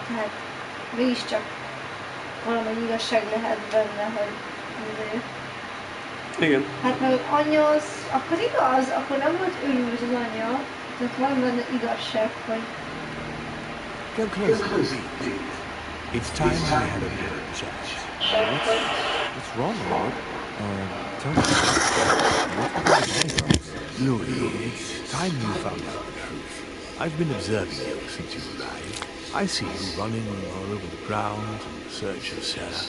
Hát mégiscsak valamennyi igazság lehet benne, hogy azért. Igen. Hát meg az anyja az, akkor igaz, akkor nem volt őrült az anyja. Tehát van benne igazság, hogy... Go closer. It's time we had a bit of a chat. What's wrong, Lord? Tell me. Louis, it's time you found out the truth. I've been observing you since you arrived. I see you running all over the grounds in search of Sarah.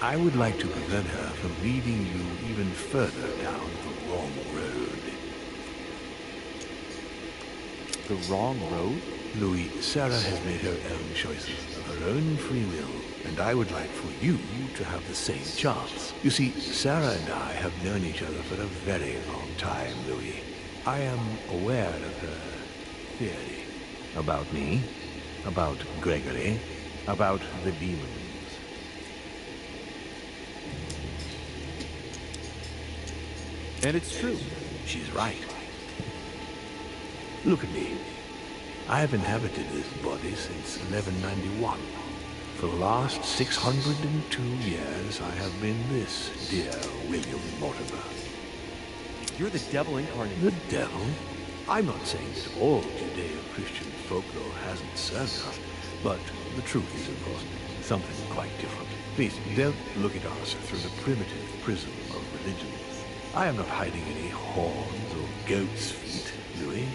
I would like to prevent her from leading you even further down the wrong road. The wrong road? Louis, Sarah has made her own choices of her own free will, and I would like for you to have the same chance. You see, Sarah and I have known each other for a very long time, Louis. I am aware of her theory about me, about Gregory, about the demons. And it's true. She's right. Look at me. I have inhabited this body since 1191. For the last 602 years, I have been this dear William Mortimer. You're the devil incarnate. The devil? I'm not saying that all Judeo-Christian folklore hasn't served us, but the truth is, of course, something quite different. Please, don't look at us through the primitive prism of religion. I am not hiding any horns or goat's feet, Louis.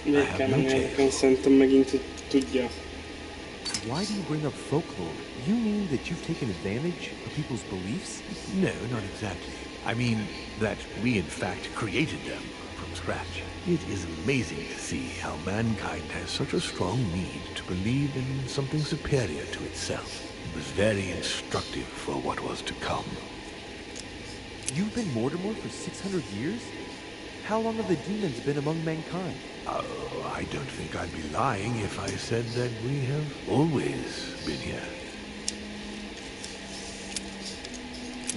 Miért kell menni? Szerintem megint tudja. Why do you bring up folklore? You mean that you've taken advantage of people's beliefs? No, not exactly. I mean that we in fact created them from scratch. It is amazing to see how mankind has such a strong need to believe in something superior to itself. It was very instructive for what was to come. You've been Mortimer for 600 years? How long have the demons been among mankind? Oh, I don't think I'd be lying if I said that we have always been here.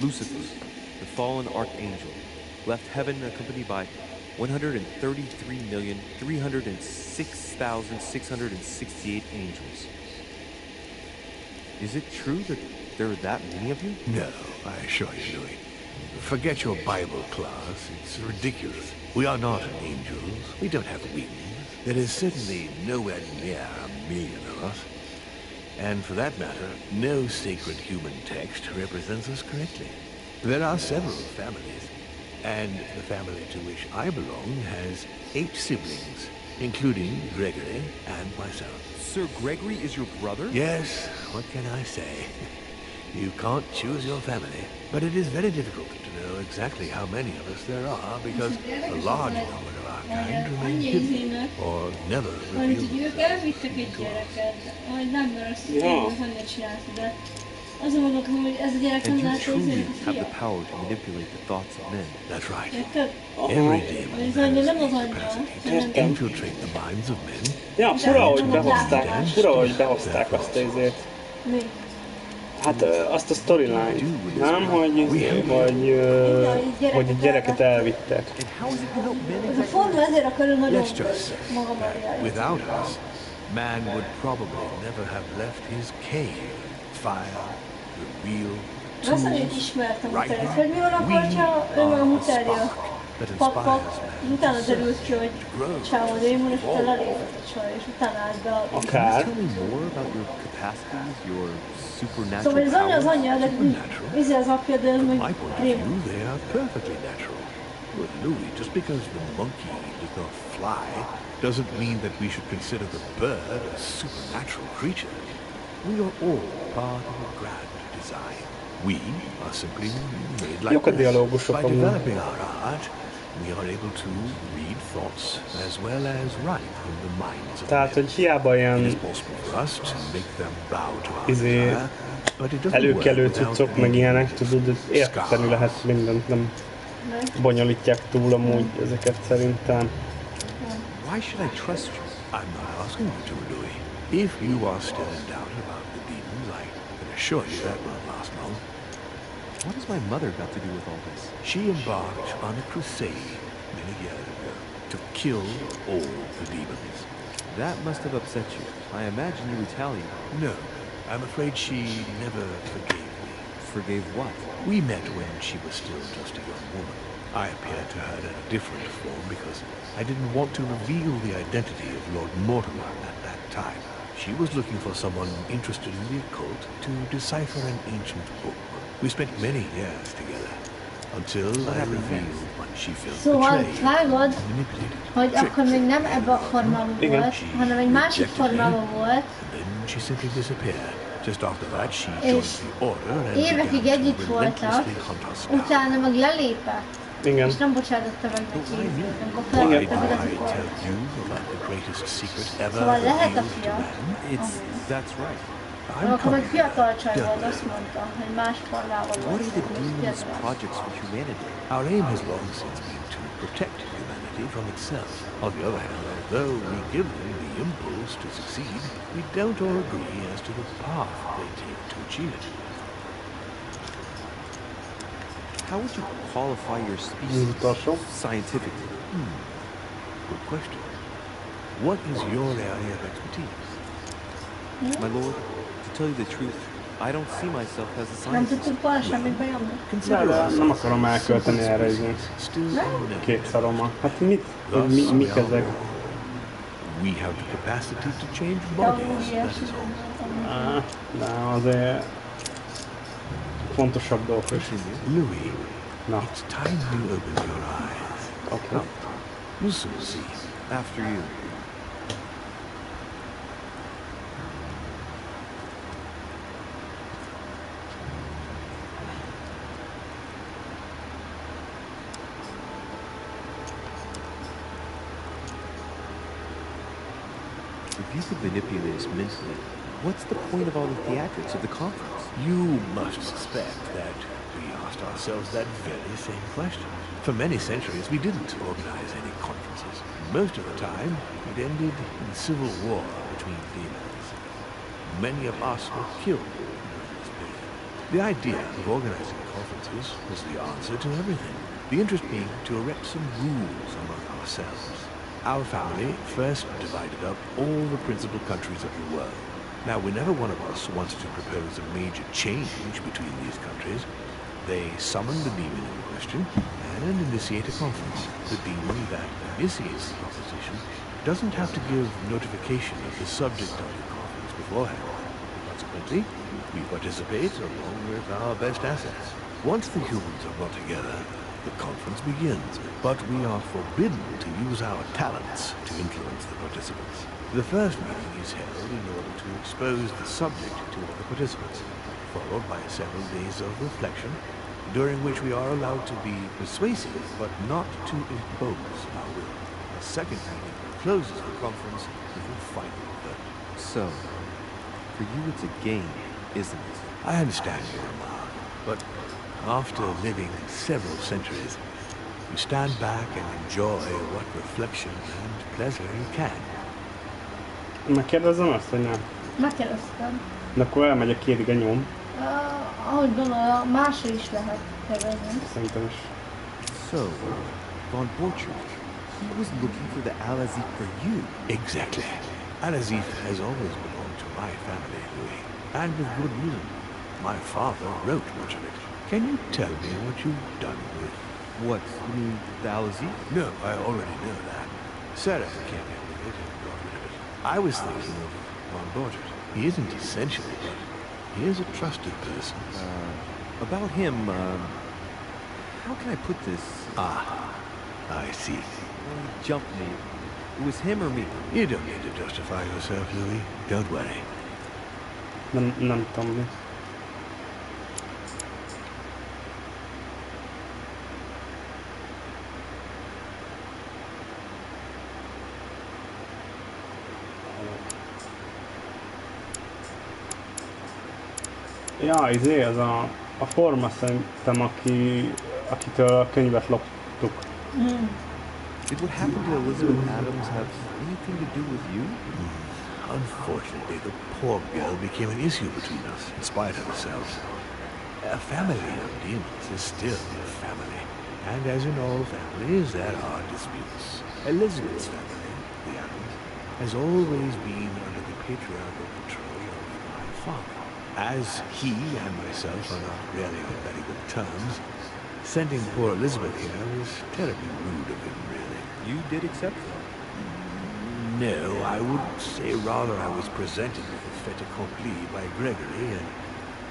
Lucifer, the fallen archangel, left heaven accompanied by 133,306,668 angels. Is it true that there are that many of you? No, I assure you, Louis. Forget your Bible class. It's ridiculous. We are not angels. We don't have wings. There is certainly nowhere near a million of us. And for that matter, no sacred human text represents us correctly. There are several families, and the family to which I belong has 8 siblings, including Gregory and myself. Sir Gregory is your brother? Yes, what can I say? You can't choose your family, but it is very difficult to know exactly how many of us there are because a large number of our kind remain hidden or never revealed And you truly have the power to manipulate the thoughts of men. That's right. Every demon has the capacity to infiltrate the minds of men. Ja, fura, hogy behozták azt a izét. Hát azt a storyline, nem? Hogy a gyereket elvittek. Let's just say that without us, man would probably never have left his cave. Fire, the wheel, tools, writing, we are the spark that inspires man Can you tell me more about your capacities, your supernatural Szóval az powers? anyja, de az apja, de From my point of view, they are perfectly natural. With Louis, just because the monkey does not fly doesn't mean that we should consider the bird a supernatural creature. We are all part of a grand design. We are simply made like this. By developing our art, we are able to read thoughts as well as write in the minds of Tehát, hogy hiába men. ilyen It is possible for us to make them bow to our desire, but it doesn't előkelő work without cuccok, meg ilyenek, tudod, érteni lehet mindent, nem bonyolítják túl amúgy ezeket szerintem. Why should I trust you? I'm not asking you to, Louis. If you are still in doubt about the demons, I can assure you that won't last long. What has my mother got to do with all this? She embarked on a crusade many years ago to kill all the demons. That must have upset you. I imagine you Italian. No, I'm afraid she never forgave me. Forgave what? We met when she was still just a young woman. I appeared to her in a different form because I didn't want to reveal the identity of Lord Mortimer at that time. She was looking for someone interested in the occult to decipher an ancient book. We spent many years together until I revealed when she felt Szóval betrayed, vágod, manipulated, hogy akkor még nem tricked, ebbe a formában Igen. volt, hanem egy másik rejected me, formában volt. and then she simply disappeared. Just after that, she joined És the order and évekig began együtt to voltak, relentlessly hunt us down. utána meg lelépett, Igen. és nem bocsátotta meg neki, amikor Why felvett do az I igazi tell volt. you about the greatest secret ever Szóval lehet a revealed to fia. man? That's right. I'm Akkor meg coming. fiatal csaj Don't volt, worry. azt mondta, hogy más formában What volt. are the szerintem, demons' fiatal. projects for humanity? Our aim has long since been to protect humanity from itself. On the other hand, although we give them the impulse to succeed, we don't all agree as to the path they take to achieve it. How would you qualify your species Utolsó. scientifically? Good question. What is your area of expertise? My lord, to tell you the truth, I don't see myself as a Nem scientist. tudtuk volna semmit benyomni. Consider De us nem akarom elkölteni erre izé. still unknown. Két szarommal. Hát mit? Thus, Mik we are ezek? one. We have the capacity to change bodies, that is all. De azért fontosabb dolgok is. Louis, Na, it's time you open your eyes. oké. Come, you'll soon see. After you. If you could manipulate us mentally, what's the point of all the theatrics of the conference? You must suspect that we asked ourselves that very same question. For many centuries, we didn't organize any conferences. Most of the time, it ended in civil war between demons. Many of us were killed during this period. The idea of organizing conferences was the answer to everything. The interest being to erect some rules among ourselves. Our family first divided up all the principal countries of the world. Now, whenever one of us wanted to propose a major change between these countries, they summon the demon in question and initiate a conference. The demon that initiates the proposition doesn't have to give notification of the subject of the conference beforehand. Consequently, we participate along with our best assets. Once the humans are brought together, the conference begins, but we are forbidden to use our talents to influence the participants. The first meeting is held in order to expose the subject to all the participants, followed by several days of reflection, during which we are allowed to be persuasive, but not to impose our will. A second meeting closes the conference with a final verdict. So, for you it's a game, isn't it? I understand your remark, but after living several centuries, you stand back and enjoy what reflection and pleasure you can. Megkérdezem azt, hogy nem. Megkérdeztem. De akkor elmegyek két genyóm. Ahogy gondolom, másra is lehet keverni. Szerintem is. So, Von Borchert, he was looking for the Al-Azif for you. Exactly. Al-Azif has always belonged to my family, Louis, and with good reason. My father wrote much of it. Can you tell me what you've done with? What, you mean the Al-Azif? No, I already know that. Sarah came in with it and got rid of it. I was thinking of Von Borchert. He isn't essential, but he is a trusted person. About him, how can I put this? I see. Well, he jumped me. It was him or me. You don't need to justify yourself, Louis. Don't worry. Nem tudom mi. Ja, ez a forma szerintem, akitől a könyvet loptuk. Did what happened to Elizabeth Adams have anything to do with you? Unfortunately, the poor girl became an issue between us, in spite of herself. A family of demons is still a family, and as in all families, there are disputes. Elizabeth's family, the Adams, has always been under the patriarchal control of my father. As he and myself are not really on very good terms, sending poor Elizabeth here was terribly rude of him, really. You did accept them. No, I would say rather I was presented with a fait accompli by Gregory and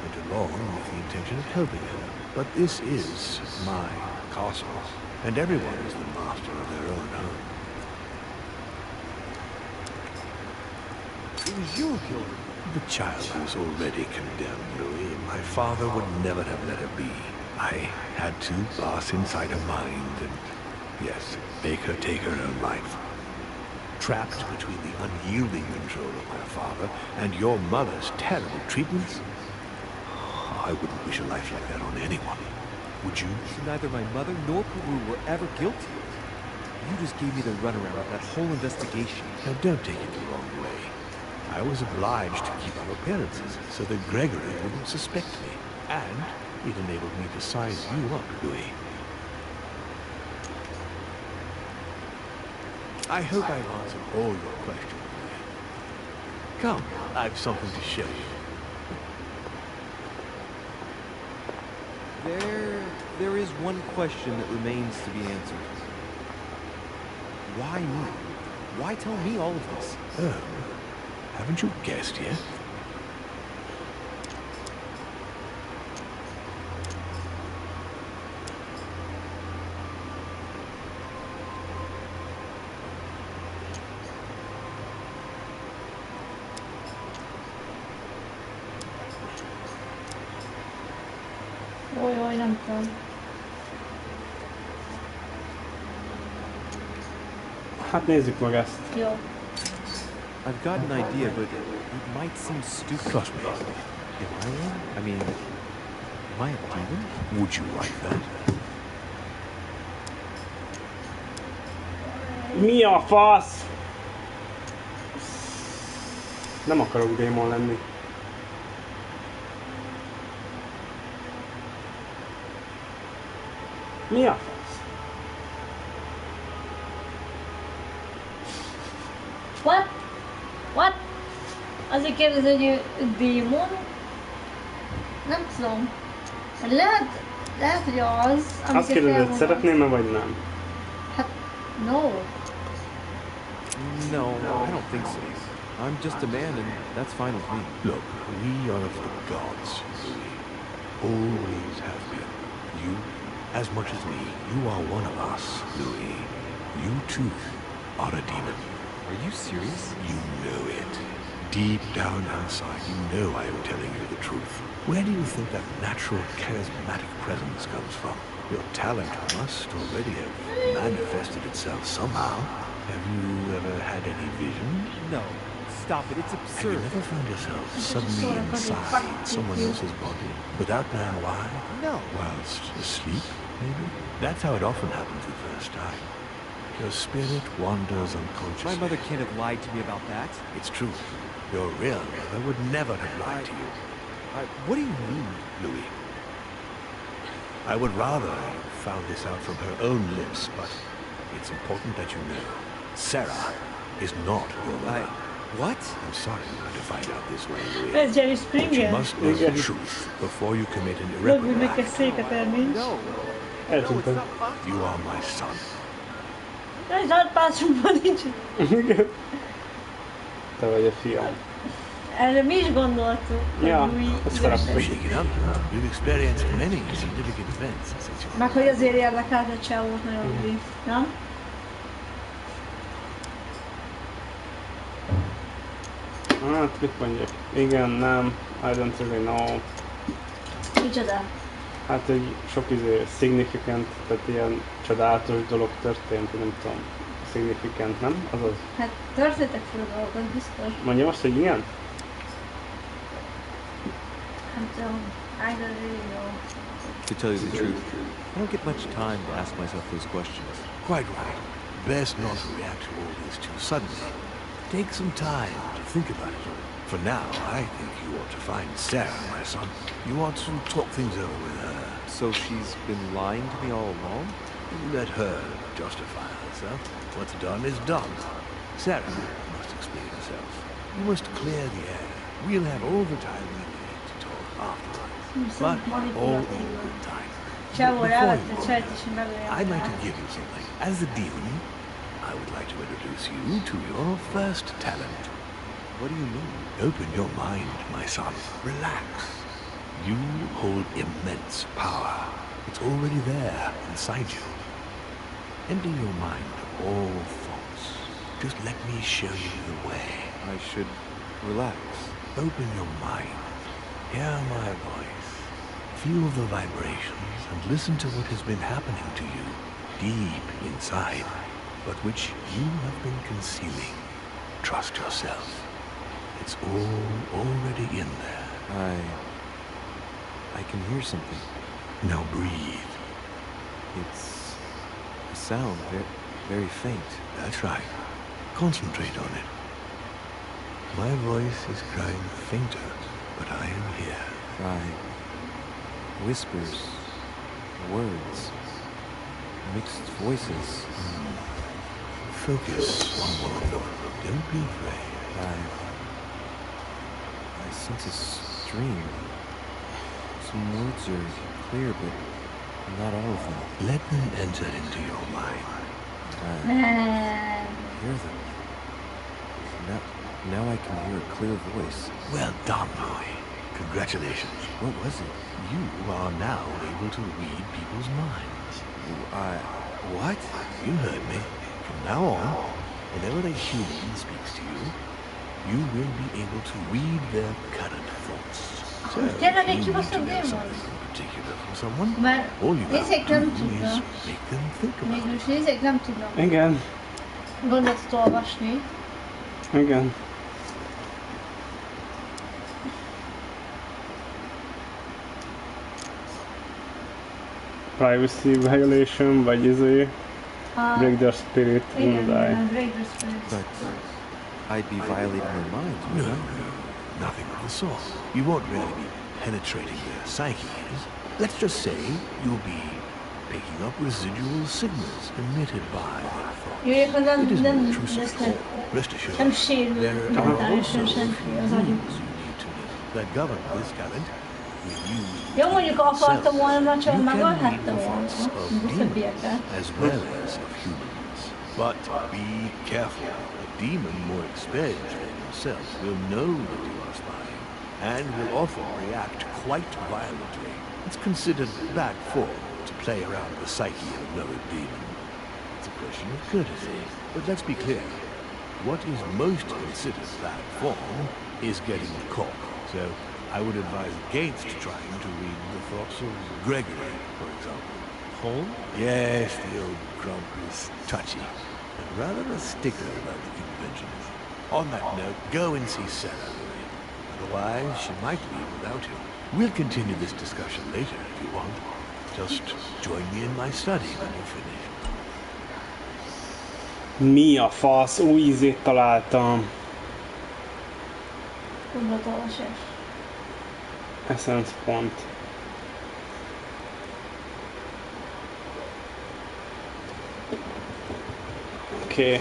went along with the intention of helping him. But this is my castle, and everyone is the master of their own home. It was you who killed her. The child was already condemned, Louis. My father would never have let her be. I had to pass inside her mind and, yes, make her take her own life. Trapped between the unyielding control of my father and your mother's terrible treatments, I wouldn't wish a life like that on anyone. Would you? Neither my mother nor Peru were ever guilty. You just gave me the runaround of that whole investigation. Now, don't take it the wrong way. I was obliged to keep up appearances so that Gregory wouldn't suspect me. And it enabled me to size you up, Louis. I hope I've answered all your questions, Louis. Come, I've something to show you. There is one question that remains to be answered. Why me? Why tell me all of this? Oh, haven't you guessed yet? Jaj, nem tudom. Hát nézzük meg ezt. Jó. I've got an idea, but it might seem stupid. Trust me. Am I one? I mean, am I a demon? Would you like that? Mi a fasz? Nem akarok démon lenni. Mi a fasz? What? What? Azért kérdezi, hogy ő démon? Nem tudom. Lehet, hogy az, Azt kérdezed, szeretném-e vagy nem? Hát, no. No, I don't think so. I'm just a man, and that's fine with me. Look, we are of the gods, Louis. Always have been. You, as much as me, you are one of us, Louis. You too are a demon. Are you serious? You know it. Deep down inside, you know I am telling you the truth. Where do you think that natural, charismatic presence comes from? Your talent must already have manifested itself somehow. Have you ever had any vision? No. Stop it. It's Have absurd. you ever found yourself suddenly inside someone else's body without knowing why? No. Whilst asleep, maybe? That's how it often happens the first time. Your spirit wanders unconsciously. My mother can't have lied to me about that. It's true. Your real mother would never have lied to you, What do you mean? Louis. I would rather you found this out from her own lips, but it's important that you know. Sarah is not your mother. What? I'm sorry you had to find out this way, Louis. Ez Jerry But you Springer. must know the truth before you commit an Look, irreparable we make a act. széket elmény. No. Eltűntem. You are my son. Ez átpásunkban nincs. Igen. Te vagy a fiam. Erre mi is gondoltuk. Ja, hogy új ez ügyesek. felapos. Shake it up. You've experienced many significant events since you Meg hogy azért érdekelt a csávót nagyon új, nem? Hát, mit mondjak? Igen, nem. I don't really know. Micsoda? Hát, hogy sok significant, tehát ilyen csodálatos dolog történt, nem tudom. Significant, nem? Azaz. Hát történtek fel a dolgok, biztos. Mondja most, hogy igen? Nem tudom. I don't really know. To tell you the truth, I don't get much time to ask myself those questions. Quite right. Best not to react to all this too suddenly. Take some time to think about it. For now, I think you ought to find Sarah, my son. You ought to talk things over with her. So she's been lying to me all along? Let her justify herself. What's done is done. Sarah must yourself. You must clear the air. We'll have all the time we need to talk afterwards. But all in good time. Before you go, I'd like to give you something. As a demon, I would like to introduce you to your first talent. What do you mean? Open your mind, my son. Relax. You hold immense power. It's already there, inside you. Empty your mind of all thoughts. Just let me show you the way. I should relax. Open your mind. Hear my voice. Feel the vibrations and listen to what has been happening to you deep inside, but which you have been concealing. Trust yourself. It's all already in there. I can hear something. Now breathe. It's a sound, very faint. That's right. Concentrate on it. My voice is growing fainter, but I am here. Whispers, words, mixed voices. Focus on one of them. Don't be afraid. I sense a stream. Some words are clear, but not all of them. Let them enter into your mind. Hear them. Now I can hear a clear voice. Well done, boy. Congratulations. What was it? You are now able to read people's minds. What? You heard me. From now on, whenever a human speaks to you, you will be able to read their current thoughts. So, if you need to know something in particular from someone, all you have to do is make them think about it. Mégis nézek, nem tudom. Igen. Gondolsz olvasni. Igen. Privacy violation, vagy break their spirit and die. Break the spirit. But I'd be violating their minds, No, wouldn't I? no, nothing of the sort. You won't really be penetrating their psyches. Let's just say you'll be picking up residual signals emitted by their thoughts. Jöjjek, az It is nem an intrusive lesznek, form. Rest assured, nem sérül there are mentálisan also senki az rules agyuk. you need to know that govern this talent. When you Jó, mondjuk akartam volna, csak you can read megölhettem the volna. thoughts of Mint a demons többieket. as well as of humans. But be careful. A demon more experienced than yourself will know that you are spying and will often react quite violently. It's considered bad form to play around the psyche of another demon. It's a question of courtesy. But let's be clear. What is most considered bad form is getting caught. So I would advise against trying to read the thoughts of Gregory, for example. Home? Yes, the old grump is touchy, and rather a stickler about the conventions. On that note, go and see Sarah. Otherwise, she might leave without you. We'll continue this discussion later if you want. Just join me in my study when you're finished. Mi a fasz? Új ízét találtam. Gondolatolvasás. Essence pont. Oké.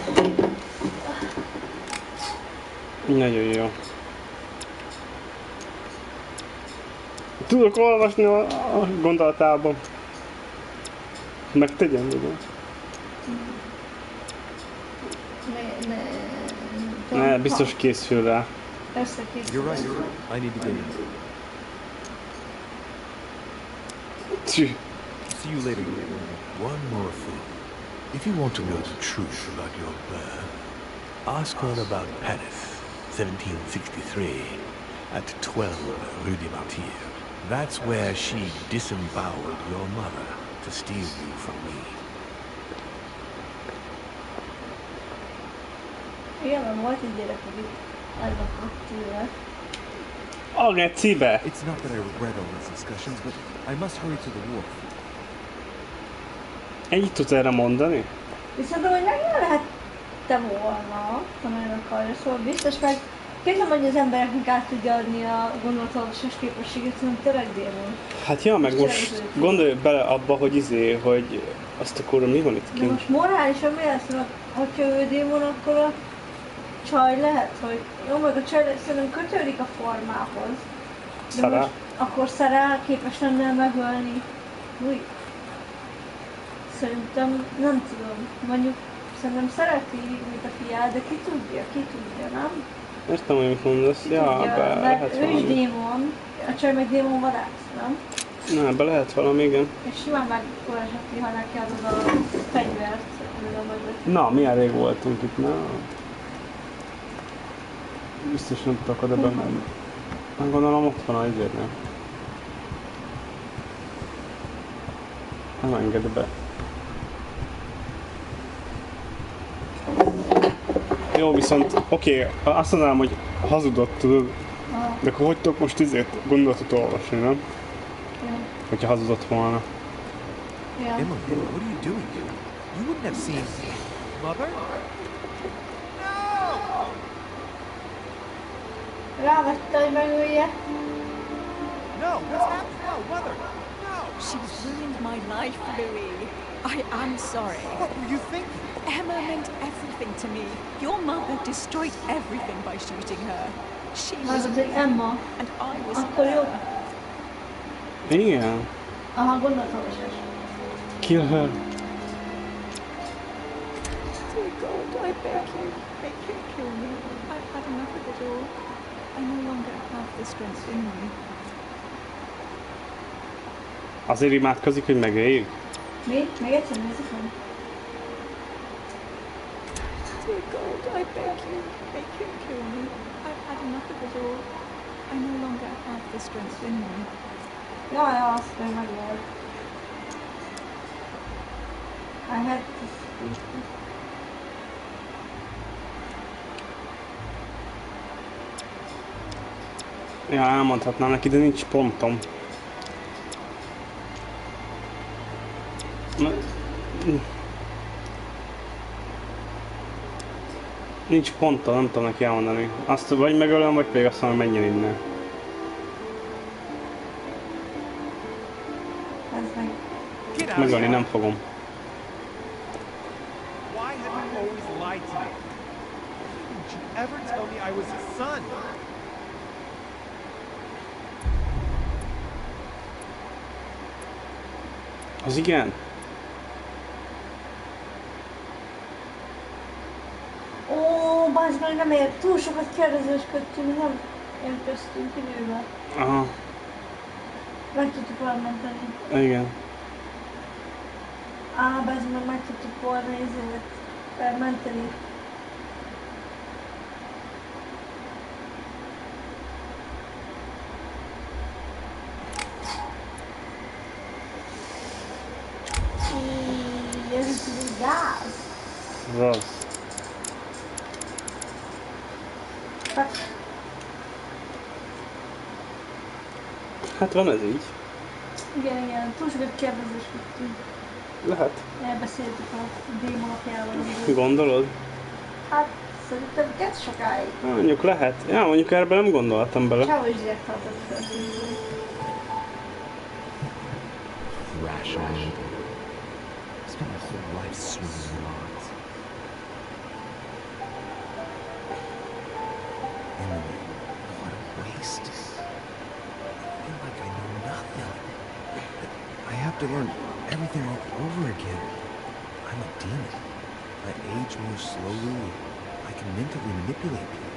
Nagyon jó. Tudok olvasni a gondolatában. Megtegyem, tudom. Ne, biztos készül rá. Persze készül. You're right. I need to get in. Tű. See you later. One more thing. If you want to know the truth about your birth, ask her about Paris, 1763, at 12 Rue des Martyrs. That's where she disemboweled your mother to steal you from me. Igen, mert volt egy gyerek, akit ellopott tőle. A gecibe! It's not that I regret all these discussions, but I must hurry to the wharf. Ennyit tudsz erre mondani? Viszont hogy meg nem lehette volna, ha nem akarja, szóval biztos meg kérdem, hogy az embereknek át tudja adni a gondolatolvasás képességet, szóval tényleg démon. Hát ja, meg most gondolj bele abba, hogy hogy azt a kurva mi van itt De kint? most morálisan mi lesz, mert hogyha ő démon, akkor a csaj lehet, hogy jó, meg a csaj szerintem kötődik a formához. De Szará? most akkor Szará képes lenne megölni. Új. Szerintem nem tudom. Mondjuk szerintem szereti, mint a fiát, de ki tudja, nem? Értem, hogy mit mondasz. Ki Ja, tudja, be mert lehet ő is valami. démon, a csaj meg démon vadász, nem? Na, be lehet valami, igen. És simán megölheti, ha neki adod a fegyvert, amivel megölheti. Na, milyen rég voltunk itt, na? Biztos nem tudok oda bemenni. Nem gondolom ott van az izérnél. Nem enged be. Jó, viszont oké, azt mondanám, hogy hazudott, tudod, de akkor hogy tudok most gondolatot olvasni, nem? Ja. Hogyha hazudott volna. Ja. Emily, what are you doing here? You wouldn't have seen... Mother? No! Rávette, hogy megölje. No, what's happening? No, Mother! No! She's ruined my life, Louis. I am sorry. What were you thinking? Emma meant everything to me. Your mother destroyed everything by shooting her. She was Az egy Emma. and I was Akkor jó. Igen. Aha, gondolatolvasás. Kill her. Dear God, I beg you, make him kill me. I've had enough of it all. I no longer have the strength in me. Azért imádkozik, hogy megöljük? Mi? Még egyszer nézzük meg. Dear God, I beg you, make him kill me. I've had enough of it all. I no longer have the strength in me. Jaj, azt ő megölt. I had to speak. Ja, elmondhatnám neki, de nincs pontom. Nincs pontom, nem tudom neki elmondani. Azt vagy megölöm, vagy pedig azt mondom, hogy menjen innen. Ez meg. Get out of Megölni here! nem fogom. Why have you always lied to me? Didn't you ever tell me I was his son? Az igen? Ó, bazd meg, nem ért. Túl sokat kérdezősködtünk, nem érkeztünk időbe. Aha, Meg tudtuk volna menteni. igen. Á, bazd meg tudtuk volna menteni. Ez így gáz. Ez az. Hát van ez így. Igen, túl sokat kérdezősködtünk. Lehet. Elbeszéltük a démon apjával. Gondolod? Hát, szerintem kezd sokáig. Mondjuk lehet. Ja, mondjuk erre nem gondoltam bele. Csávó is direkt tartott fel. Rational. Spent my whole life swinging rods. Emily, what a waste. I feel like I know nothing. I have to learn everything all over again. I'm a demon. I age more slowly. I can mentally manipulate people.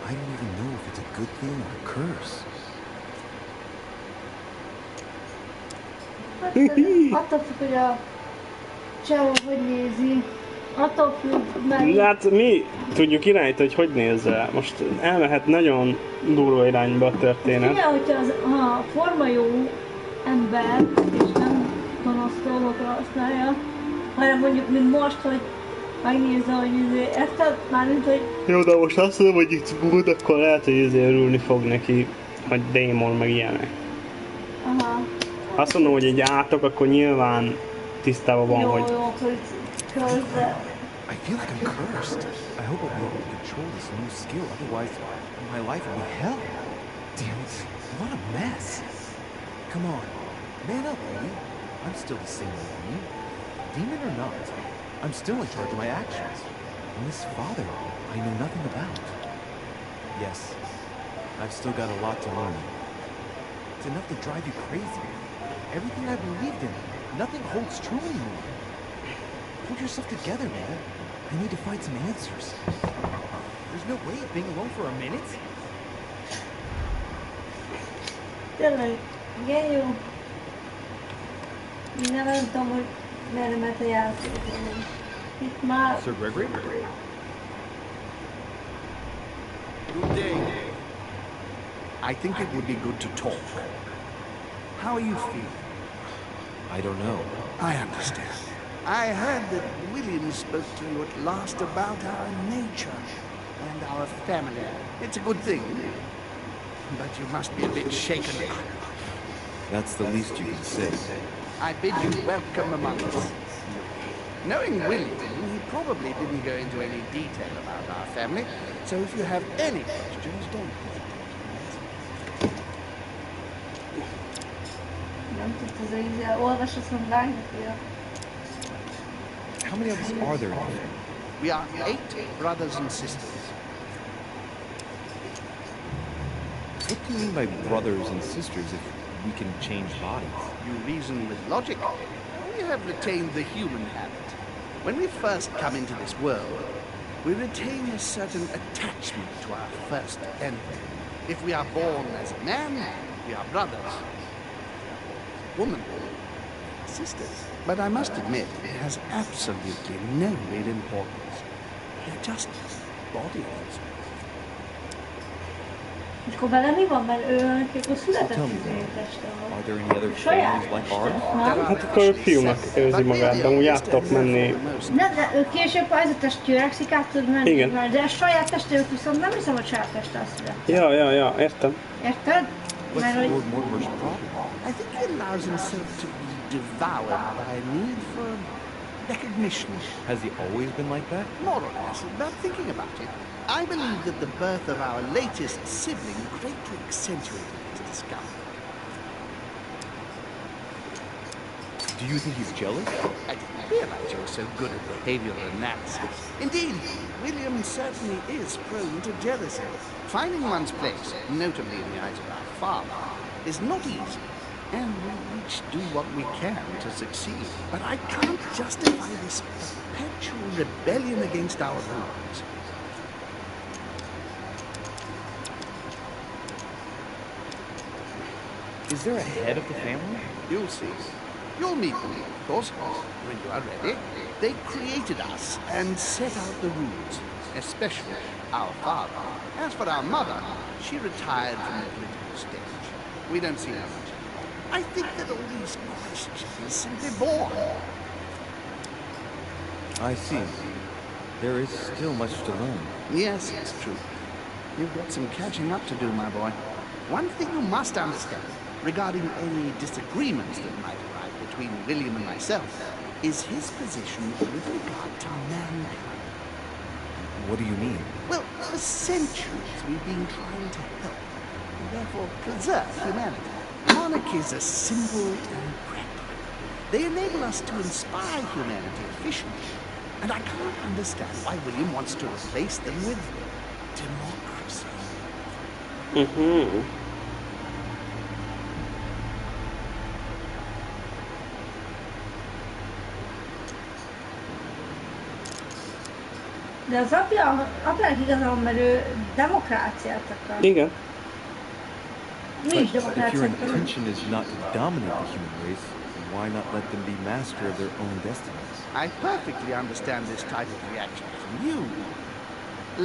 I don't even know if it's a good thing or a curse. Attól függ, hogy a csávó hogy nézi. Attól függ meg. Hát mi tudjuk irányítani, hogy néz rá. Most elmehet nagyon durva irányba a történet. Igen, hogyha ha a forma jó ember, és nem gonosz dolgokra használja, hanem mondjuk, mint most, hogy megnézze, hogy érted? Mármint, hogy Jó, de most azt mondom, hogy itt búd, akkor lehet, hogy örülni fog neki, hogy démon meg ilyenek. aha, Azt mondom, hogy egy átok, akkor nyilván tisztában van, jó, hogy jó, hogy közben. I feel like I'm cursed. I hope I'll be able to control this new skill, otherwise my life will be hell. Damn it, what a mess. Come on, man up, Louis. I'm still the same old me. Demon or not, I'm still in charge of my actions. And this father, I know nothing about. Yes, I've still got a lot to learn. It's enough to drive you crazy. Everything I believed in, nothing holds true anymore. Hold yourself together, man. I need to find some answers. There's no way of being alone for a minute. Tényleg, igen jó. Nem tudom, hogy merre ment a játék. Itt már... Sir Gregory? Good day. I think it would be good to talk. How are you feeling? I don't know. I understand. I heard that William spoke to you at last about our nature and our family. It's a good thing. But you must be a bit shaken. That's the least you can say. I bid you welcome among us. Knowing William, he probably didn't go into any detail about our family, so if you have any questions, don't hesitate. Nem tudta az ízzel, olvas a szomványokja. How many of us are there in the family? We are 8 brothers and sisters. What do you mean by brothers and sisters if we can change bodies? You reason with logic. We have retained the human habit. When we first come into this world, we retain a certain attachment to our first enemy. If we are born as a man, we are brothers. If we are born as a woman, we are sisters. But I must admit, it has absolutely no real importance. They're just bodies. És akkor vele mi van, mert ő akkor született Tell me, teste are there any other families like ours? Hát akkor fiúnak érzi magát, de úgy át tudok menni. Nem, de ő később, ha ez a test törekszik, át tud menni. Igen. De a saját testőt viszont nem hiszem, hogy saját teste azt született. Ja, értem. Érted? What's Mert hogy... Lord Mortimer's problem? I think he allows himself to be devoured by a need for recognition. Has he always been like that? More or less, but thinking about it, I believe that the birth of our latest sibling greatly accentuated this discovery. Do you think he's jealous? I didn't realize you were so good at behavioral analysis. Indeed, William certainly is prone to jealousy. Finding one's place, notably in the eyes of our father, is not easy, and we each do what we can to succeed. But I can't justify this perpetual rebellion against our rules. Is there a head of the family? You'll see. You'll meet them, of course, when you are ready. They created us and set out the rules, especially our father. As for our mother, she retired from the political stage. We don't see her much. I think that all these questions simply bore her. I see. There is still much to learn. Yes, it's true. You've got some catching up to do, my boy. One thing you must understand, regarding any disagreements that might arise between William and myself, is his position with regard to mankind. What do you mean? Well, for centuries we've been trying to help, and therefore preserve humanity. Monarchies are simple and practical. They enable us to inspire humanity efficiently, and I can't understand why William wants to replace them with democracy. Mhm. De az apjának igaza van, mert ő demokráciát akar. Igen. Mi is But if your demokráciát akarunk. intention is not to dominate the human race, why not let them be master of their own destinies? I perfectly understand this type of reaction from you,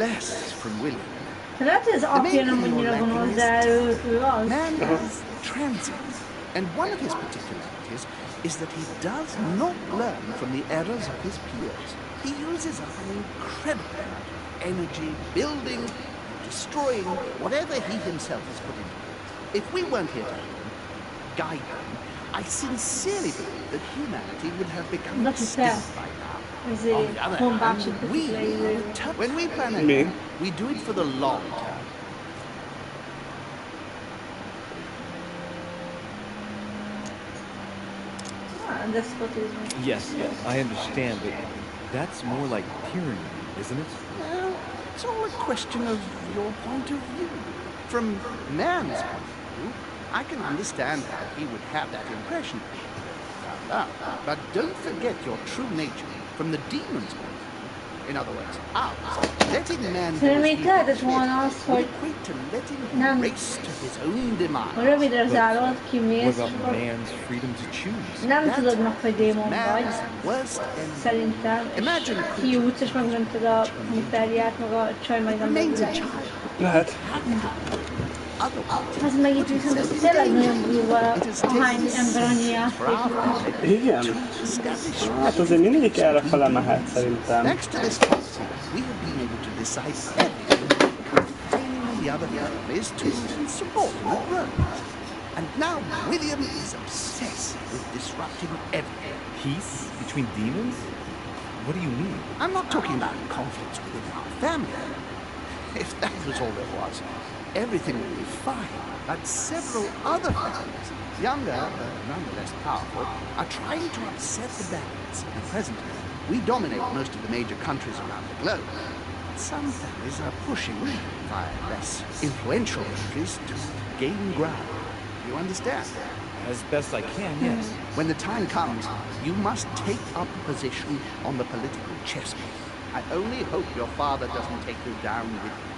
less from William. De lehet, hogy az apja nem annyira gonosz, de ő az. Man is transient, and one of his particularities is that he does not learn from the errors of his peers. He uses up an incredible amount of energy building, destroying whatever he himself has put into it. If we weren't here to help him, guide them, I sincerely believe that humanity would have become That's extinct fair. by now. Ezért On the other honbácsi hand, when we plan Me. ahead, we do it for the long term. despotism. Yes, I understand, but that's more like tyranny. isn't it? Well, it's all a question of your point of view. From man's point of view, I can understand how he would have that impression. Found out. But don't forget your true nature from the demon's point of view. In other words, ours, letting man do as Szerintem he itt lehetett thinks volna az, fit would hogy equate to letting him nem race to his own demise. rövidre zárod, What kimész, és about akkor man's freedom to choose? nem That tudod meg, hogy is démon vagy, man's worst enemy. szerintem, és Imagine a creature kijutsz, és megmented a mutériát, meg a csaj majd It nem remains a megület. child. Lehet. Otherwise, Az meg itt viszont ez tényleg nagyon durva, ahány ember annyi játék. Igen. Hát azért mindegyik errefele mehet szerintem. Thanks to this policy, we have been able to decide everything pertaining the other families to subordinate roles. And now William is obsessed with disrupting everything. Peace between demons? What do you mean? I'm not talking about conflicts within our family. If that was all there was, everything would be fine. But several other families, younger but nonetheless powerful, are trying to upset the balance. At present, we dominate most of the major countries around the globe. Some families are pushing via less influential countries to gain ground. You understand? As best I can, yes. When the time comes, you must take up a position on the political chessboard. I only hope your father doesn't take you down with him.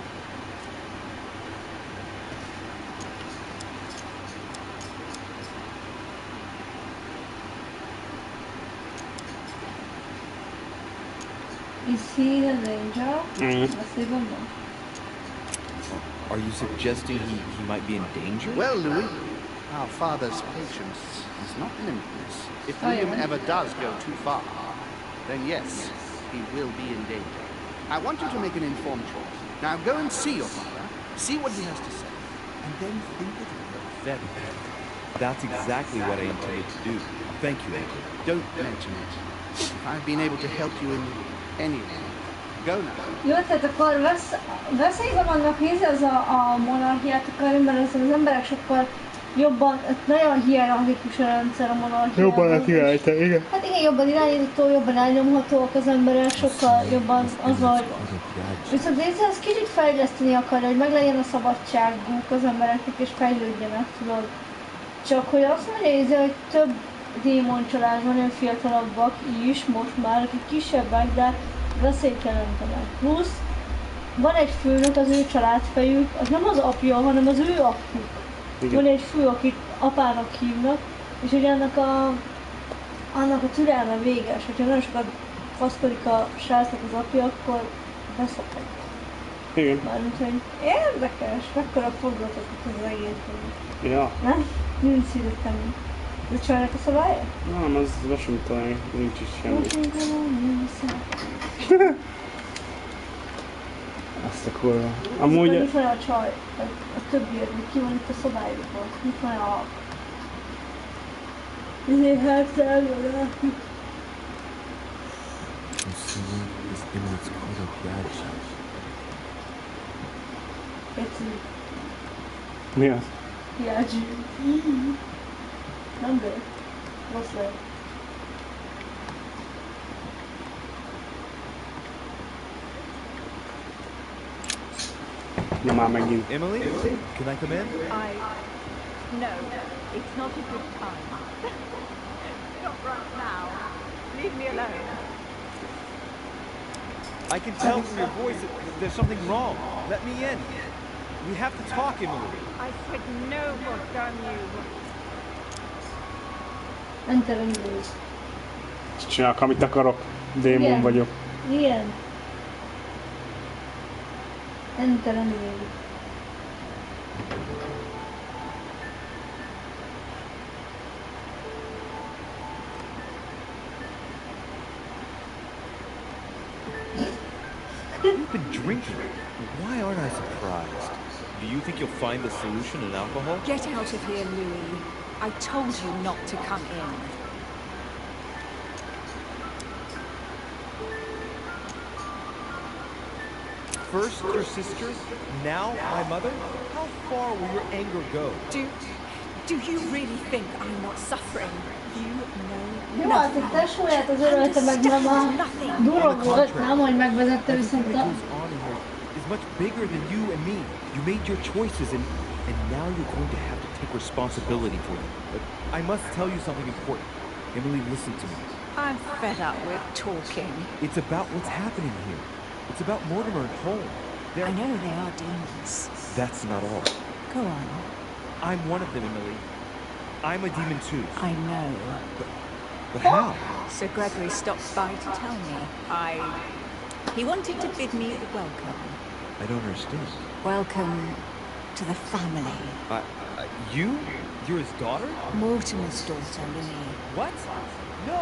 Is he the danger? Azt így gondolom. Are you suggesting he might be in danger? Well, Louis, our father's patience is not limitless. If William ever does go too far, then yes, he will be in danger. I want you to make an informed choice. Now go and see your father, see what he has to say, and then think it over very carefully. That's exactly what I intended to do. Thank you, Uncle. Don't mention it. If I've been able to help you in any way, go now. Jó, tehát akkor veszélyben vannak, hisz ez a monarchiát akarni, mert az emberek sokkal jobban, nagyon hierarchikus a rendszer a monarchiában. Jobban irányítani, igen. Hát igen, jobban irányítható, jobban elnyomhatóak az emberek, sokkal jobban az, hogy... Viszont ez kicsit fejleszteni akarja, hogy meglegyen a szabadságuk az embereknek, és fejlődjenek, tudod. Csak hogy azt mondja, hogy több démon családban, olyan fiatalabbak is most már, akik kisebbek, de veszélyt jelentenek. Plusz van egy főnök, az ő családfejük, az nem az apja, hanem az ő apjuk. Van egy fő, akit apának hívnak, és hogy annak a türelme véges. Hogyha nagyon sokat faszkodik a srácnak az apja, akkor beszopad. Igen. Mármint, hogy érdekes, mekkora fordulatot az egész. Ja. Nem? Nincs szívütem. De csajnak a szabálya? Nem, az Washington, nincs is semmi. Azt a kurva. Amúgy... Mit van a csaj? A többiek, ki van itt a szabályokban? Mit van a... Ezért hátszállva rá. Keci. Mi az? Piágyi. Nem baj. Rossz lehet. Na már megint. Emily, can I come in? No, it's not a good time. Not right now. Leave me alone. I can tell from your voice that there's something wrong. Let me in. We have to talk, Emily. I said no, goddamn you. Enter English. Csinálok, amit akarok. Démon vagyok. Igen. Enter English. You've been drinking. Why aren't I surprised? Do you think you'll find the solution in alcohol? Get out of here, Louis. I told you not to come in. First your sister, now my mother? How far will your anger go? Do you really think I'm not suffering? You know Jó, hát itt tesóját az örölte meg mama durva volt, nem, hogy megvezette viszont a... Is much bigger than you and me. You made your choices and now you're going to have to take responsibility for them. But I must tell you something important. Emily, listen to me. I'm fed up with talking. It's about what's happening here. It's about Mortimer and Holm. I know they are demons. That's not all. Go on. I'm one of them, Emily. I'm a demon too. I know. But how? Sir Gregory stopped by to tell me. He wanted to bid me welcome. I don't understand. Welcome to the family. You? You're his daughter? Mortimer's daughter, Louis. What? No!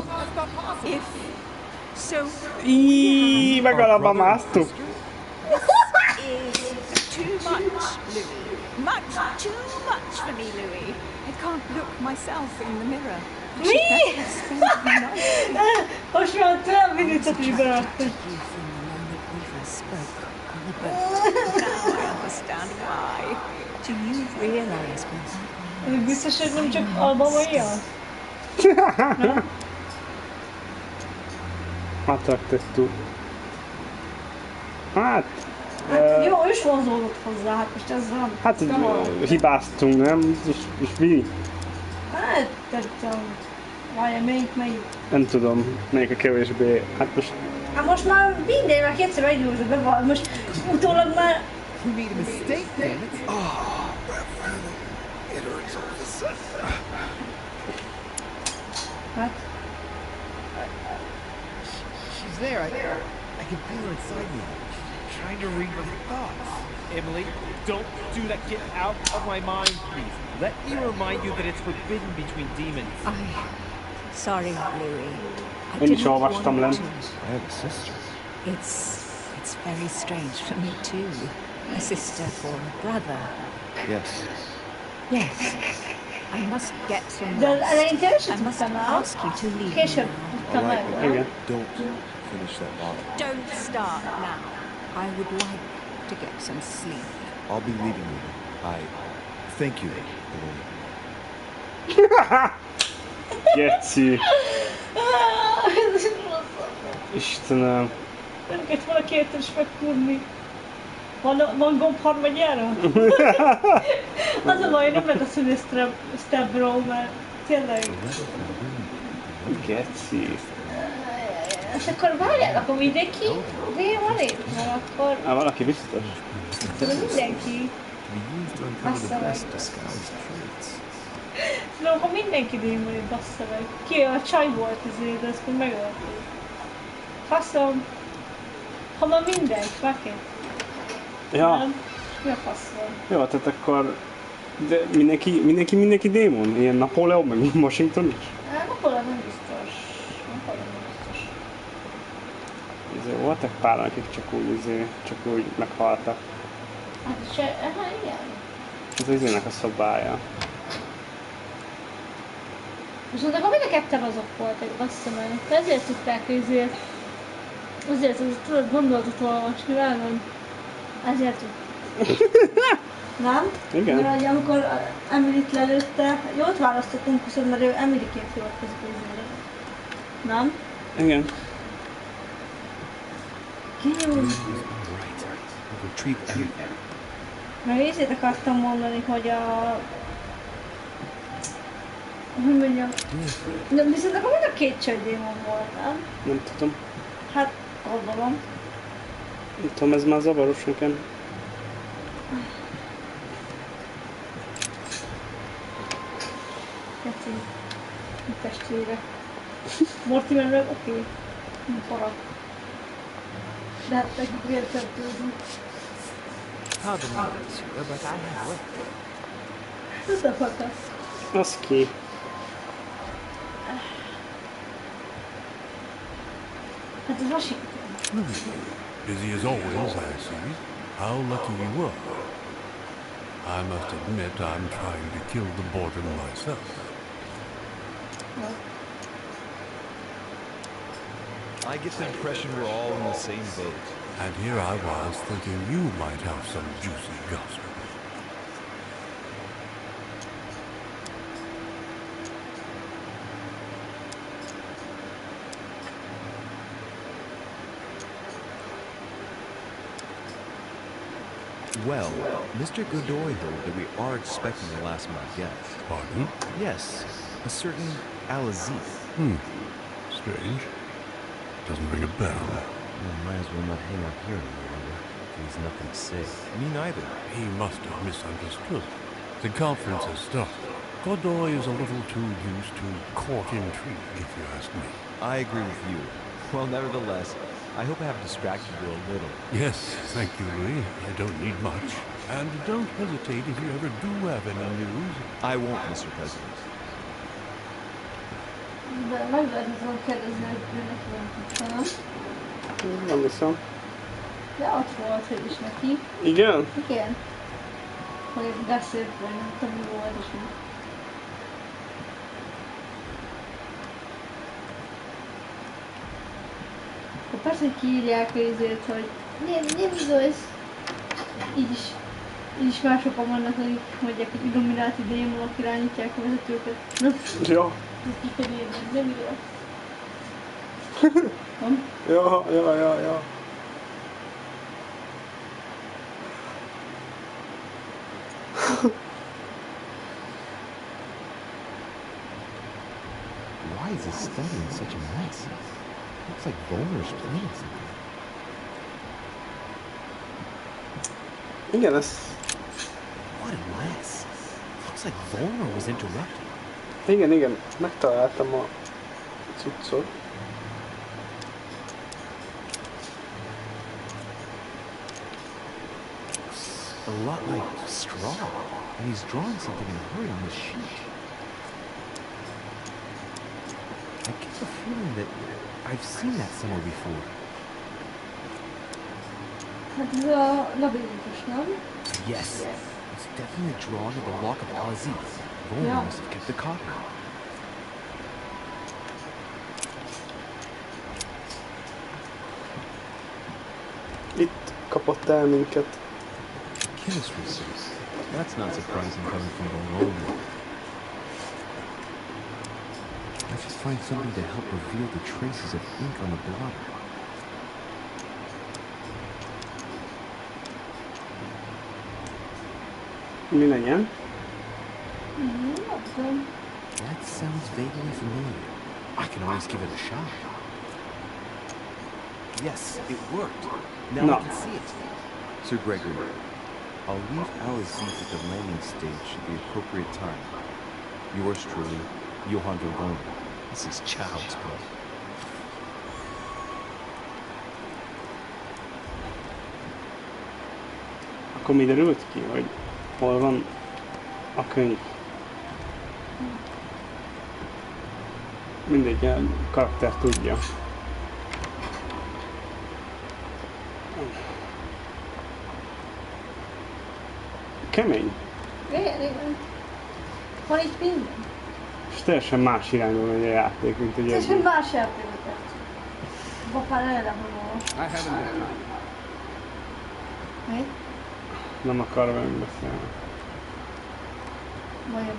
That's not possible! If so... Íííí, megalapban másztuk. This is too much, Louis. Much too much for me, Louis. I can't look myself in the mirror. Mi? Most már több minutot is beraktam. Now I understand why. Do you realize what that Biztos, hogy nem csak Alba Maria? Attraktettú. Hát... Jó, ő is vonzódott hozzá, hát most ez nem... Hát hibáztunk, nem? És mi? Hát, tettem. Várjál, melyik? Nem tudom, melyik a kevésbé. Hát most... Hát most már minden, már kétszer meggyőző beval. Most utólag már... You made a mistake, damn it! Hát... She's there. I can feel her inside me. She's trying to read my thoughts. Emily, don't do that. Get out of my mind, please. Let me remind you that it's forbidden between demons. Sorry, Louis. Én is olvastam lent. I have a sister. It's very strange for me too. A sister for a brother. Yes. Yes. I must get some De rest. eleinte ő sem I must tudtam el. ask you to leave Később now. tudtam meg. Igen. Don't finish that bottle. Don't start now. I would like to get some sleep. I'll be leaving you. I thank you, Emily. Geci. Istenem. Nem kellett volna kétszer is megkúrni. Van gomb harmadjára? Az a baj, nem lehet azt mondani step bro, mert tényleg... Geci. És akkor várjál, akkor mindenki van itt? Mert akkor... Valaki biztos. Mindenki. Bassza meg. De akkor mindenki démon itt, bassza meg. Ki a csaj volt ezért, de ezt még megölték. Faszom. Ha ma mindegy, fucking. Ja. Nem? Mi a fasz van? Jó, tehát akkor... De mindenki démon? Ilyen Napóleon, meg Washington is? Napóleon nem biztos. Napóleon nem biztos. Voltak pár, akik csak úgy meghaltak. Hát igen. Ez az izének a szobája. Viszont akkor mind a ketten azok voltak, bassza meg. Ezért tudták azért tudod gondolatot olvasni velem. Ezért nem? Igen. Mert amikor Emilit lelőtte, jót választott konkuszod, mert ő Emiliként hivatkozik izére. Nem? Igen. Mert ízét akartam mondani, hogy hogy mondjam... De viszont akkor mind a két csődémon volt, nem? Nem tudom. Hát, gondolom. Nem tudom, ez már zavaros nekem. Keci. Testvére. Mortimer meg oké. Nem farag. De hát nekik vértörtőzni. Pardon me, monsieur, but I have work. Ez a fakasz. Az ki. Hát ez Washington. Busy as always, I see. How lucky you were. I must admit I'm trying to kill the boredom myself. No. I get the impression we're all in the same boat. And here I was thinking you might have some juicy gossip. Well, Mr. Godoy heard that we are expecting a last-minute guest. Pardon? Yes, a certain Al-Aziz. Strange. Doesn't ring a bell. Well, might as well not hang out here any longer. He's nothing to say. Me neither. He must have misunderstood. The conference has started. Godoy is a little too used to court intrigue, if you ask me. I agree with you. Well, nevertheless, I hope I have distracted you a little. Yes, thank you, Louis. I don't need much. And don't hesitate if you ever do have any news. I won't, Mr. President. De meg lehet azon kérdezni, hogy őnek van, nem? Nem hiszem. De ott volt, hogy is neki. Igen? Igen. Hogy beszélt, vagy nem tudom, mi volt, és mi. Akkor persze, hogy kiírják azért, hogy nem igaz. Így is már sokan vannak, akik mondják, hogy illumináti démonok irányítják a vezetőket. Nem? Ja. Ez ki kell írni, nem igaz. Nem? Ja. Why is this study in such a mess? Looks like Volner's playing something. Igen, ez... What a mess. Looks like Volner was interrupted. Igen, megtaláltam a cuccot. A lot like straw, and he's drawing something in a hurry on this sheet. I get the feeling that I've seen that somewhere before. Hát ez a labirintus, nem? Yes, it's definitely a drawing of the lock of Al-Aziz. Volner must have kept the copy. Itt kapott el minket. Chemistry suit. That's not surprising coming from Bologna. Let's just find something to help reveal the traces of ink on the blotter. Mi legyen? Nem tudom. That sounds vaguely familiar. I can always give it a shot. Yes, it worked. Now No. I can see it. Sir Gregory, I'll leave Al-Aziz at the landing stage at the appropriate time. Yours truly, Johann Volner. This is child's play. Akkor mi derült ki, hogy hol van a könyv? Mindegy, a karakter tudja. Kemény. Igen. Van itt minden. És teljesen más irányba megy a játék, mint egy Teljesen más játékokat. Bapán erre most. I haven't had time. Mi? Nem akar velünk beszélni. Vajon.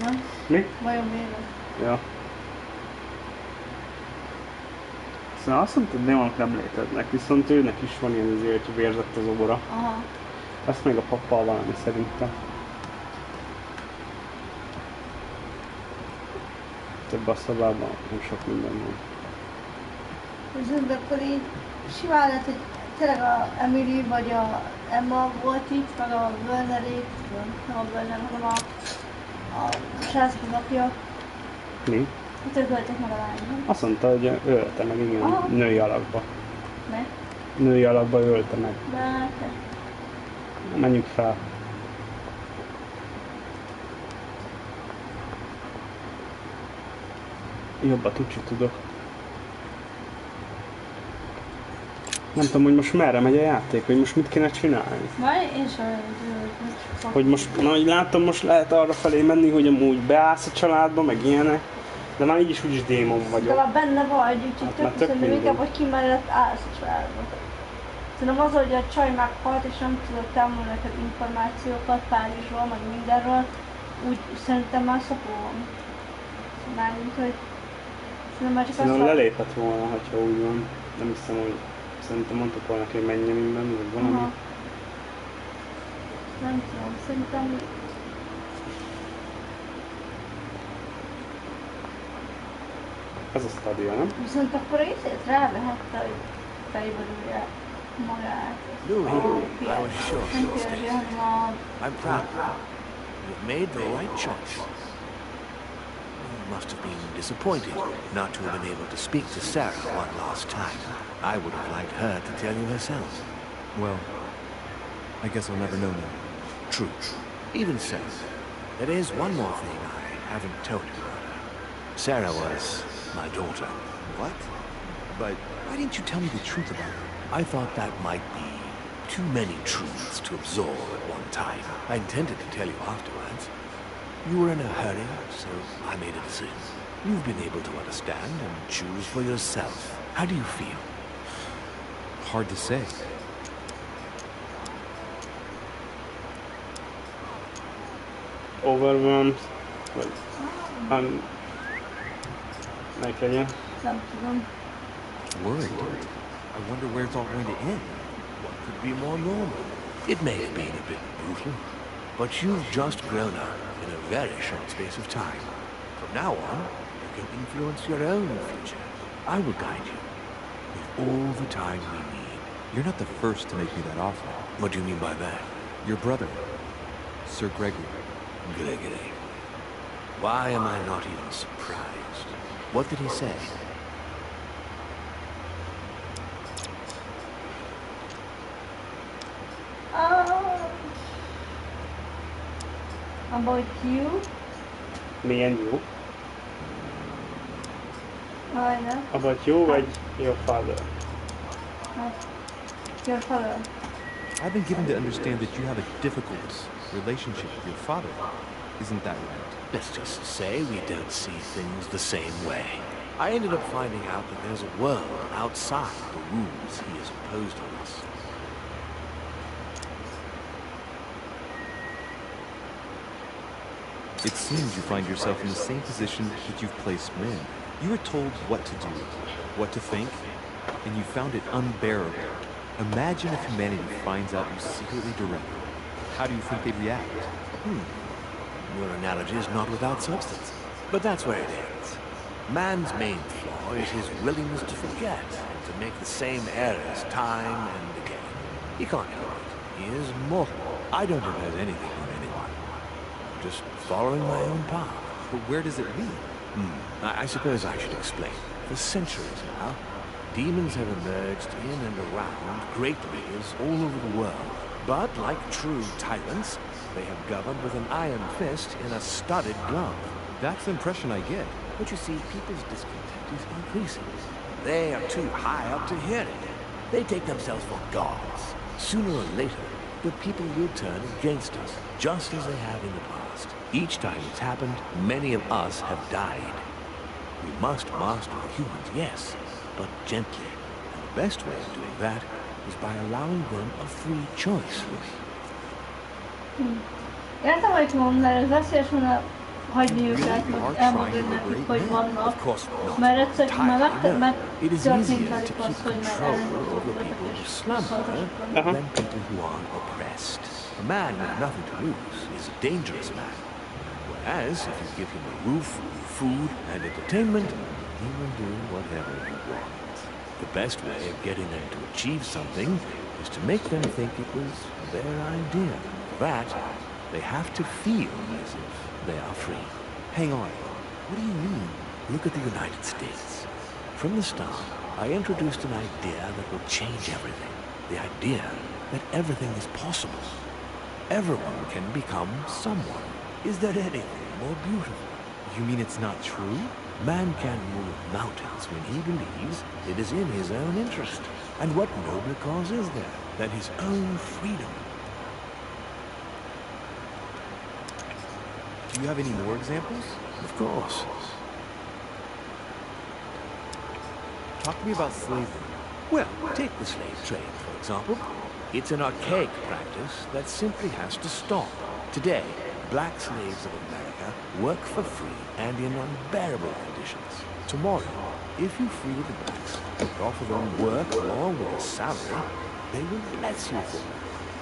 Nem? Mi? Vajon miért? Ja. Szóval azt mondtad, démonok nem léteznek, viszont őnek is van ilyen azért, hogy vérzett az obora. Aha. Ezt még a pappal valami szerintem. Több a szobában nem sok minden van. Viszont akkor így simán lehet, hogy tényleg a Emily vagy a Emma volt itt, meg a Wernerék, nem a Werner, hanem a srácok apja. Mi? Itt öltek meg a lány, nem? Azt mondta, hogy ölte meg, igen, Aha. női alakba. Ne? Női alakba ölte meg. De Menjünk fel. Jobbat úgyse tudok. Nem tudom, hogy most merre megy a játék, hogy most mit kéne csinálni. Már én sem Hogy most, na, hogy látom, most lehet arra felé menni, hogy amúgy beállsz a családba, meg ilyenek. De már így is úgyis démon de vagyok. már benne vagy, úgyhogy Hát már tök tök szerintem mindegy. inkább, hogy ki mellett állsz a családba. Szerintem az, hogy a csaj meghalt és nem tudott elmondani neked információkat Párizsról, meg mindenről, úgy szerintem már szopó van. Mármint, hogy szerintem már csak Szerintem az, lelépett volna, ha úgy van. Nem hiszem, hogy Szerintem mondtuk volna, hogy mennyi minden, vagy valami. Aha. Nem tudom, szerintem... Ez a stadion, nem? Viszont akkor ízét rávehette, hogy fejbelülje magát. Louis, I was sure Nem you'll stay. kérdezi, hanem a... I'm proud. You've made the right choice. You must have been disappointed not to have been able to speak to Sarah one last time. I would have liked her to tell you herself. Well, I guess I'll never know now. True. Even so, there is one more thing I haven't told you about her. Sarah was my daughter. What? But why didn't you tell me the truth about her? I thought that might be too many truths to absorb at one time. I intended to tell you afterwards. You were in a hurry, so I made a decision. You've been able to understand and choose for yourself. How do you feel? Hard to say. Overwhelmed, vagy... Melyik legyen? Nem tudom. Worried. I wonder where it's all going to end. What could be more normal? It may have been a bit brutal, but you've just grown up in a very short space of time. From now on, you can influence your own future. I will guide you with all the time we need. You're not the first to make me that offer. What do you mean by that? Your brother, Sir Gregory. Gregory. Why am I not even surprised? What did he say? About you? Me and you? Ajna. About you, vagy your father? Your father. I've been given to understand that you have a difficult relationship with your father. Isn't that right? Let's just say we don't see things the same way. I ended up finding out that there's a world outside the rules he has imposed on us. It seems you find yourself in the same position that you've placed men. You were told what to do, what to think, and you found it unbearable. Imagine if humanity finds out you secretly direct them. How do you think they'd react? Your analogy is not without substance. But that's where it ends. Man's main flaw is his willingness to forget and to make the same errors time and again. He can't help it. He is mortal. I don't impose anything on anyone. I'm just following my own path. But where does it lead? I suppose I should explain. For centuries now, demons have emerged in and around great rivers all over the world. But like true tyrants, they have governed with an iron fist in a studded glove. That's the impression I get. But you see, people's discontent is increasing. They are too high up to hear it. They take themselves for gods. Sooner or later, the people will turn against us, just as they have in the past. Each time it's happened, many of us have died. We must master the humans, yes, but gently. And the best way of doing that is by allowing them a free choice. Értem, hogy mondom, mert ez veszélyes volna hagyni őket, meg elmondani nekik, hogy vannak. Mert egyszer már megtörtént velük az, hogy már ellenőrződtek és Than people who are oppressed. A man with nothing to lose is a dangerous man. Whereas, if you give him a roof, food, and entertainment, he will do whatever he wants. The best way of getting them to achieve something is to make them think it was their idea. For that, they have to feel as if they are free. Hang on. What do you mean? Look at the United States. From the start, I introduced an idea that will change everything. The idea that everything is possible. Everyone can become someone. Is there anything more beautiful? You mean it's not true? Man can move mountains when he believes it is in his own interest. And what nobler cause is there than his own freedom? Do you have any more examples? Of course. Talk to me about slavery. Well, take the slave trade, for example. It's an archaic practice that simply has to stop. Today, black slaves of America work for free and in unbearable conditions. Tomorrow, If you free the blacks and offer them work along with a salary, they will bless you for it.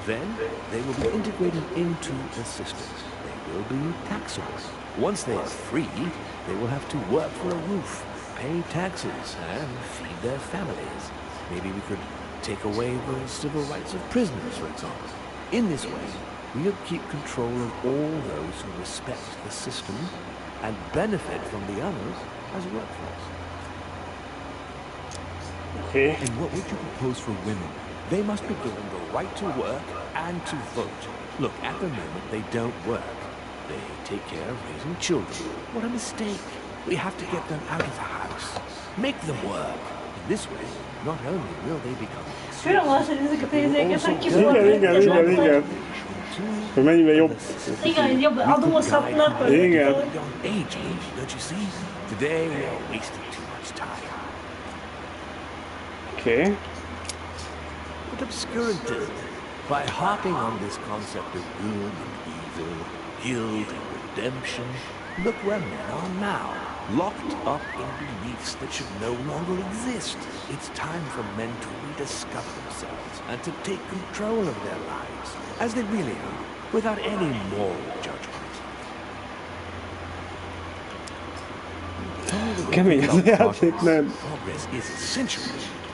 Then they will be integrated into the system. They will be taxable. Once they are free, they will have to work for a roof, pay taxes, and feed their families. Maybe we could take away the civil rights of prisoners, for example. In this way, we'll keep control of all those who respect the system and benefit from the others as a workforce. Oké. And what would you propose for women? They must be given the right to work and to vote. Look, at the moment, they don't work. They take care of raising children. What a mistake. We have to get them out of the house. Make them work. In this way, not only will they become Főleg az, hogy ezeket a izéket Igen. Hogy mennyivel jobb. Igen, jobb adózhatnak. Igen. Age, don't you see? Today we are wasting too much time. Oké. What obscurantism! By harping on this concept of good and evil, guilt and redemption, look where men are now, locked up in beliefs that should no longer exist. It's time for men to rediscover themselves and to take control of their lives, as they really are, without any moral judgment. Kemény az a játék, nem? Progress is essential.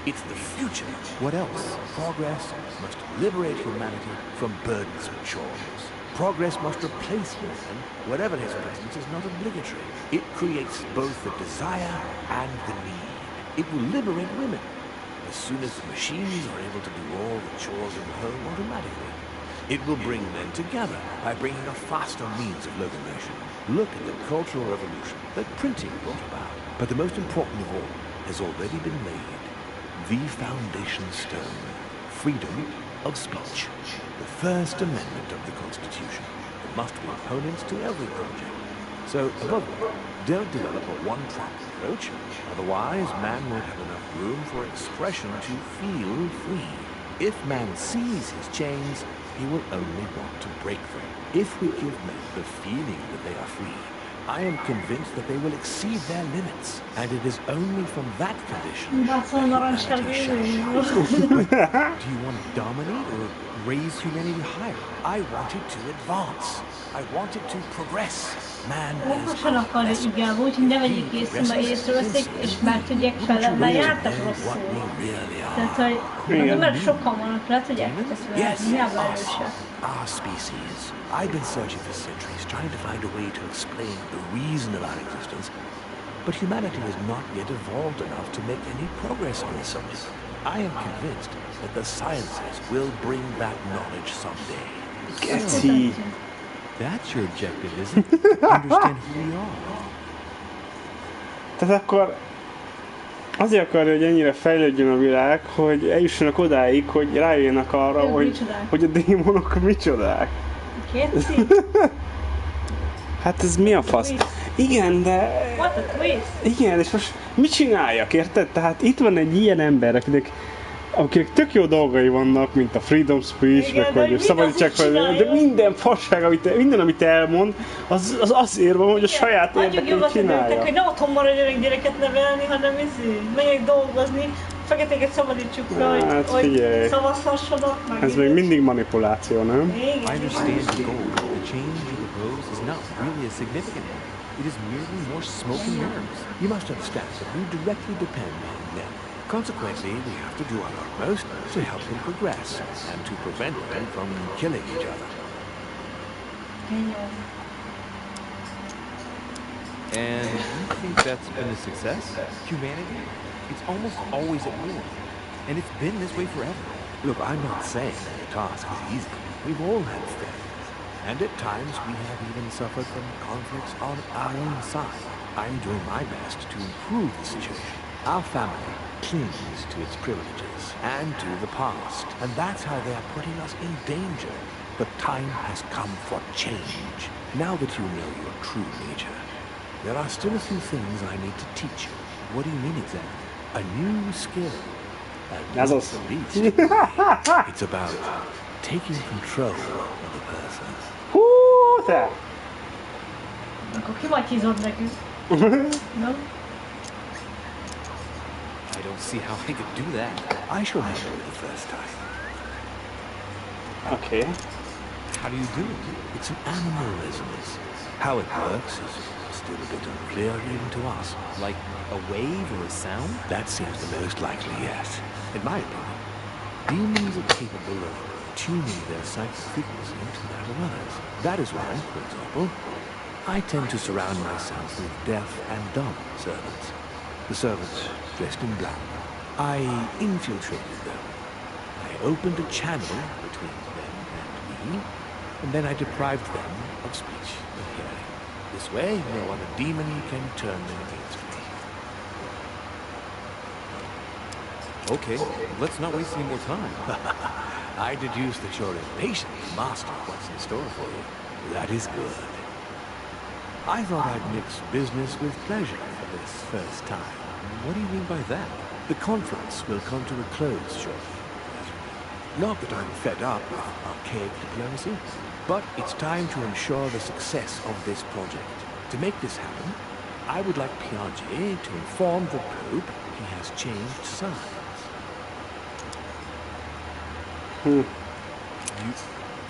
It's the future. What else? Progress must liberate humanity from burdensome chores. Progress must replace man wherever his presence is not obligatory. It creates both the desire and the need. It will liberate women as soon as the machines are able to do all the chores in the home automatically. It will bring men together by bringing a faster means of locomotion. Look at the cultural revolution that printing brought about. But the most important of all has already been made. The foundation stone, freedom of speech, the First Amendment of the Constitution. There must be opponents to every project. So, above all, don't develop a one-track approach, otherwise man won't have enough room for expression to feel free. If man sees his chains, he will only want to break them. If we give men the feeling that they are free, I am convinced that they will exceed their limits, and it is only from that condition that humanity shall. Do you want to dominate or raise humanity higher? I want it to advance. I want it to progress. Man is Pontosan akarja, igen, úgyhogy ne vegyék észre, mert észreveszik, és már tudják fel, mert jártak rosszul. Tehát, hogy mert sokan vannak, le tudják ezt hiába erősek. Our species. I've been searching for centuries, trying to find a way to explain the reason of our existence, but humanity has not yet evolved enough to make any progress on this subject. I am convinced that the sciences will bring that knowledge someday. Geci. That's your objective, isn't it? Understand who we are. Tehát akkor azért akarja, hogy ennyire fejlődjön a világ, hogy eljussanak odáig, hogy rájöjjenek arra, hogy a démonok micsodák. Kétszi? Hát ez mi a fasz? Igen, de... What a twist! Igen, és most mit csináljak, érted? Tehát itt van egy ilyen ember, akinek tök jó dolgai vannak, mint a freedom speech, igen, meg hogy szabadítsák fel, de minden fasság, minden, amit elmond, az azért van, hogy a saját érdekét csinálja. Hogy ne otthon maradjanak gyereket nevelni, hanem menjek dolgozni, feketéket szabadítsuk fel, hogy szavazhassanak. Ez még mindig manipuláció, nem? I understand the goal. The change you propose is not really a significant one. It is merely more smoke and mirrors. You must understand that we directly depend on them. Consequently, we have to do our utmost to help them progress and to prevent them from killing each other. And you think that's been a success? Humanity? It's almost always at war. And it's been this way forever. Look, I'm not saying that the task is easy. We've all had failures. And at times we have even suffered from conflicts on our own side. I'm doing my best to improve the situation. Our family clings to its privileges and to the past, and that's how they are putting us in danger. The time has come for change. Now that you know your true nature, there are still a few things I need to teach you. What do you mean exactly? A new skill. At the least. It's about taking control of the person. Hú, te! Akkor ki vagy hízod nekünk? No? I don't see how I could do that. I shall handle it the first time. Oké. How do you do it? It's an animal resonance. How it works is still a bit unclear even to us. Like a wave or a sound? That seems the most likely, yes. In my opinion, demons are capable of tuning their psychic frequency to that of others. That is why, for example, I tend to surround myself with deaf and dumb servants. The servants dressed in black. I infiltrated them. I opened a channel between them and me, and then I deprived them of speech and hearing. This way, no other demon can turn them against me. Okay, let's not waste any more time. I deduce that you're impatient to master what's in store for you. That is good. I thought I'd mix business with pleasure for this first time. What do you mean by that? The conference will come to a close shortly. Not that I'm fed up with archaic diplomacy, but it's time to ensure the success of this project. To make this happen, I would like Piaget to inform the Pope he has changed sides.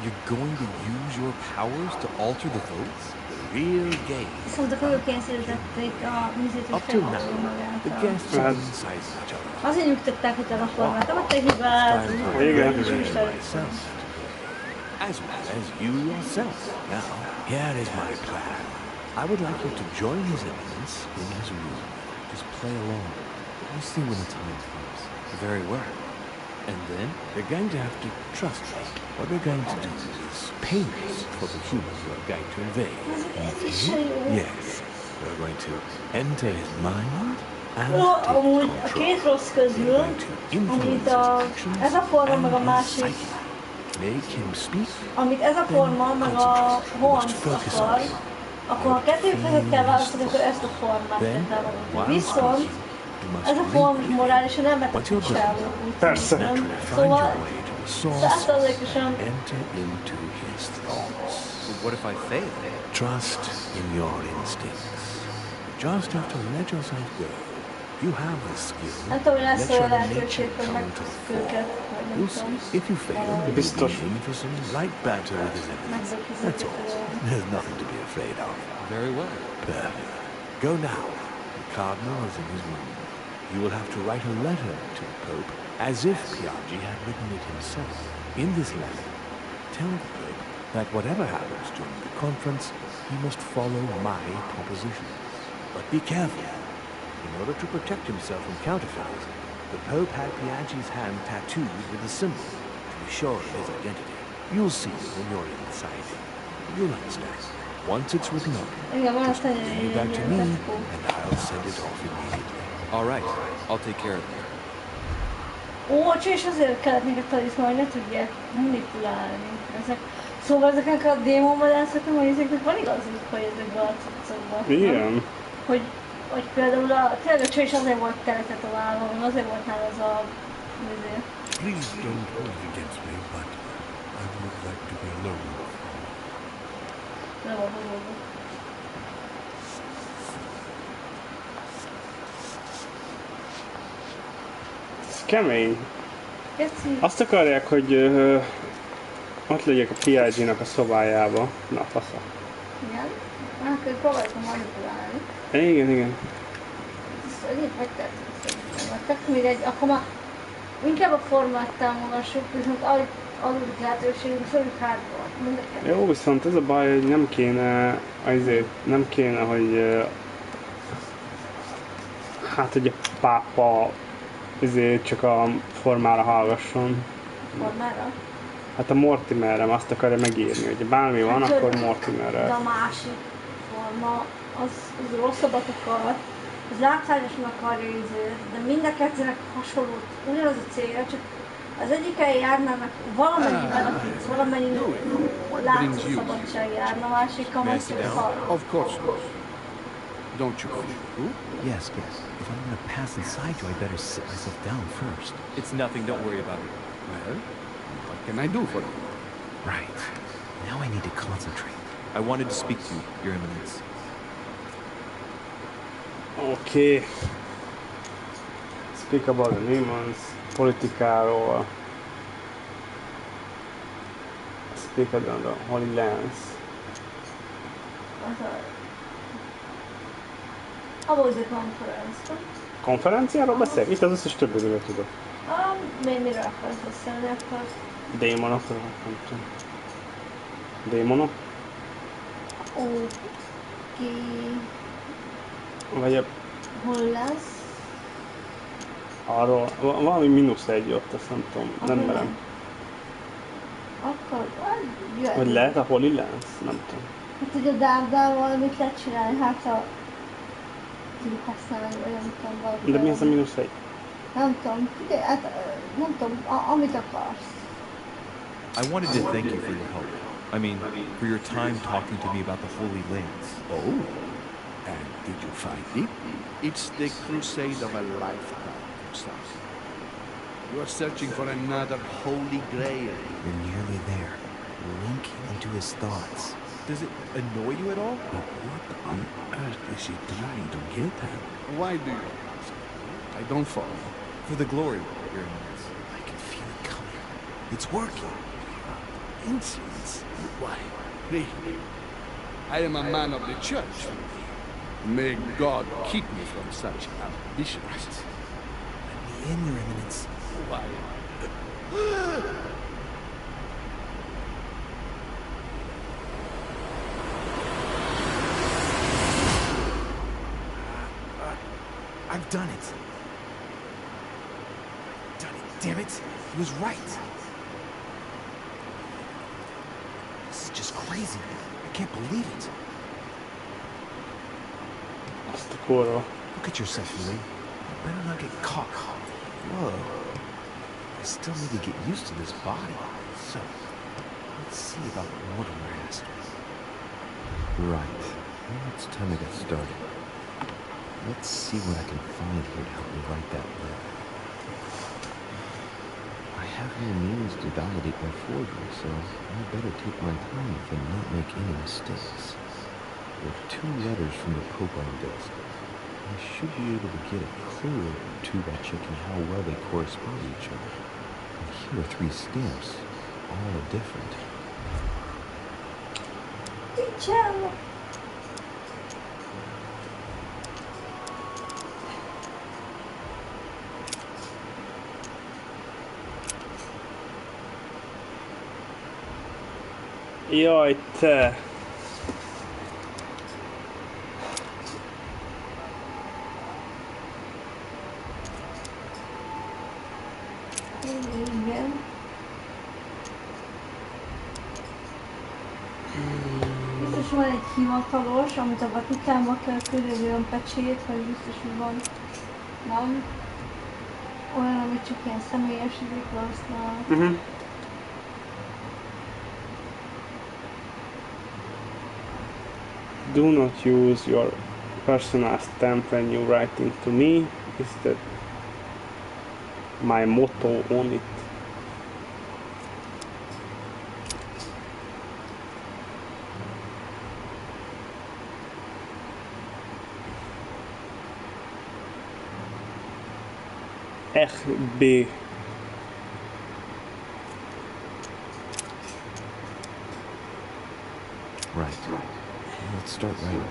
You're going to use your powers to alter the votes? The real game. Viszont akkor ők kényszerítették a műzét, hogy Up till now, felhasználja the magát. guests have been sizing each other. Azért nyugtatták itt a formát, nem adták hibát. Igen. Myself, as well as you yourself. Now, here is my plan. I would like you to join His Eminence in his room. Just play along. We'll see when the time comes. Very well. And then? You're going to have to trust me. What we're going to do is painless for the human you are going to invade. Yes. We're going to enter his mind and take Amúgy a control. két rossz közül, amit ez a forma meg a másik, amit ez a forma meg a Holmes akar, akkor ha kettő között kell választani, akkor ezt a formát kell támogatni. Viszont ez a form morálisan nem beteg sávol. Persze. Szóval 100%-osan Enter into his thoughts. But what if I fail? Trust in your instincts. Just have to let yourself go. You have the skill. nem tudom, hogy lesz Let olyan your lehetőség, nature hogy come to megtudsz the őket, fore. vagy nem You'll tudom. see. If you fail, you'll Biztos. be in for some light banter with his enemies. That's all. There's nothing to be afraid of. Very well. Perfect. Go now. The cardinal is in his room. You will have to write a letter to the Pope as if Piaggi had written it himself. In this letter, tell the Pope that whatever happens during the conference, he must follow my propositions. But be careful. In order to protect himself from counterfeiters, the Pope had Piaggi's hand tattooed with a symbol to be sure of his identity. You'll see when you're inside him. You'll understand. Once it's written up, Igen, van just azt bring it back to me, mondja, and I'll send it off immediately. All right, I'll take care of it. Ó, és azért kellett még a taliszma, hogy ne tudják manipulálni. Szóval ezeknek a démonvadászoknak, vagy ezeknek van igazuk, hogy ezekben a cuccokban. Igen. Hogy például tényleg a cső is azért volt teletetoválva, vagy azért volt nála az a... Please don't hold it against me, but I would like to be alone. Le volt hozódva. Ez kemény. Geci. Azt akarják, hogy ott legyek a Piaggi-nak a szobájába. Na, fasza. Igen? Akkor próbáltam manipulálni. Igen. Ezt egyébként megtettek még egy, akkor már inkább a formát támogassuk, viszont adódik lehetőségünk, szorjuk hátba. Jó, viszont ez a baj, hogy nem kéne, hogy hát, hogy a pápa csak a formára hallgasson. Formára? Hát a Mortimerre azt akarja megírni, hogy bármi van, akkor Mortimerre. De a másik forma, az rosszabbat akar, az látványosan akarja de mind a kettőnek hasonló, ugyanaz a célja, csak az egyiken járnának valamennyi benefit, valamennyi látszó szabadság járna, a másikkal meg csak hallgat. Of course. Don't you feel? Yes, but if I'm going to pass inside you, I better sit myself down first. It's nothing, don't worry about it. Well, what can I do for you? Right. Now I need to concentrate. I wanted to speak to you, Your Eminence. Oké. Speak about the demons, politikáról. Speak about the Holy Lands. Az a was a conference. Konferenciáról beszél? Itt az összes többiről tudok. Miről akarsz beszélni akkor? Démonokról? Nem tudom. Démonok? Oké. Vagy a... Hol lesz? Arról... Valami -1 ott, azt nem tudom. Nem merem. Akkor... jöhet. Vagy lehet a Holy Lands? Nem tudom. Hát ugye a dárdával mit lehet csinálni? Hát a... tudjuk használni, vagy nem tudom valaki. De mi az a -1? Nem tudom. Figyelj, hát nem tudom, amit akarsz. I wanted to thank you for your help. I mean, for your time talking to me about the Holy Lands. Oh, and did you find it? It's the crusade of a lifetime, son. You are searching for another holy grail. You're nearly there. Link into his thoughts. Does it annoy you at all? But what on earth is he trying to get at? Why do you ask? I don't follow. For the glory, Your Eminence. I can feel it coming. It's working. Influence? Why? Really? I am a man of the church. May God keep me from such ambitions. Let me in, Your Eminence. Why? I've done it. I've done it, damn it. He was right. This is just crazy. I can't believe it. Azt a kurva. Look at yourself, Louis. You better not get caught. Whoa. I still need to get used to this body. So, let's see about what Mortimer asked me. Right. Well, it's time to get started. Let's see what I can find here to help me write that letter. I have no means to validate my forgery, so I better take my time and not make any mistakes. There are 2 letters from the Pope on desk. I should be able to get a clue or 2 by checking how well they correspond to each other. And here are 3 stamps, all different. Diciamo. Jaj, te! Igen. Biztos van egy hivatalos, amit a Vatikánba kell küldeni, olyan pecsét, hogy biztos, hogy van. Nem? Olyan, amit csak ilyen személyes időkre használ. Do not use your personal stamp when you writing to me. Is that my motto on it? B. Right. Let's start writing.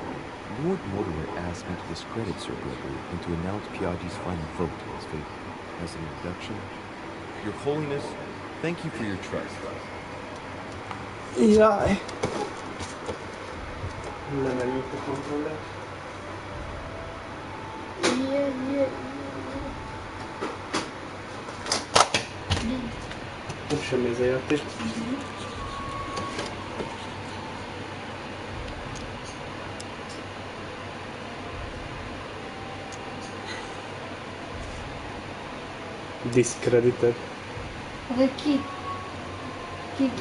Lord Mortimer asked me to discredit Sir Gregory and to announce Piaggi's final vote in his favor. As an introduction, Your Holiness, thank you for your trust. Jaj! Lemerült a kontroller. Most semmi ez a játék. Discredited. De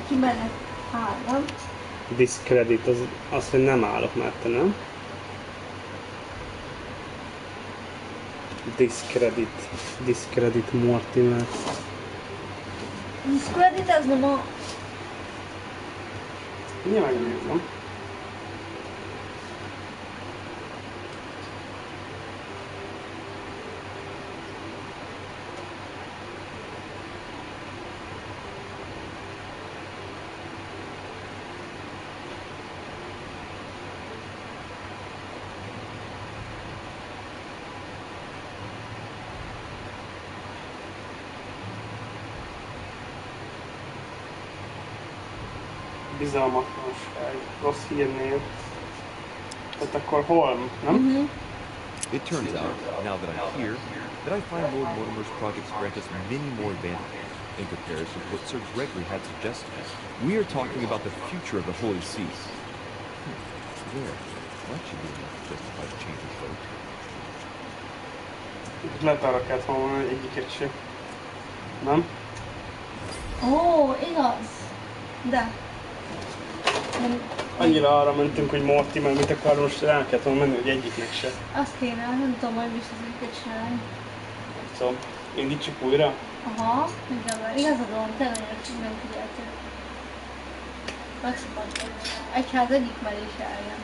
ki menne? Nem? Discredit, az, hogy nem állok mellette, nem? Discredit Mortimer. Discredit ez nem a... Mindjárt megnézem. bizalmatlanság, rossz hírnév. Tehát akkor Holm, nem? It turns out, now that I'm here, that I find Lord Mortimer's projects grant us many more advantages in comparison to what Sir Gregory had suggested. We are talking about the future of the Holy See. There. That should be enough to justify the change of vote. Lehet arra kellett volna mondani, hogy egyiket se. Nem? Ó, igaz. De. Annyira arra mentünk, hogy Mortimer mit akar, most rá kellett volna menni, hogy egyiknek se. Azt kéne, nem tudom, hogy biztos, hogy őket csinálni. Szóval, indítsuk újra? Aha, igen, igazad van, tényleg nem figyeltél. Megszabadult. Egyház egyik mellé is eljön.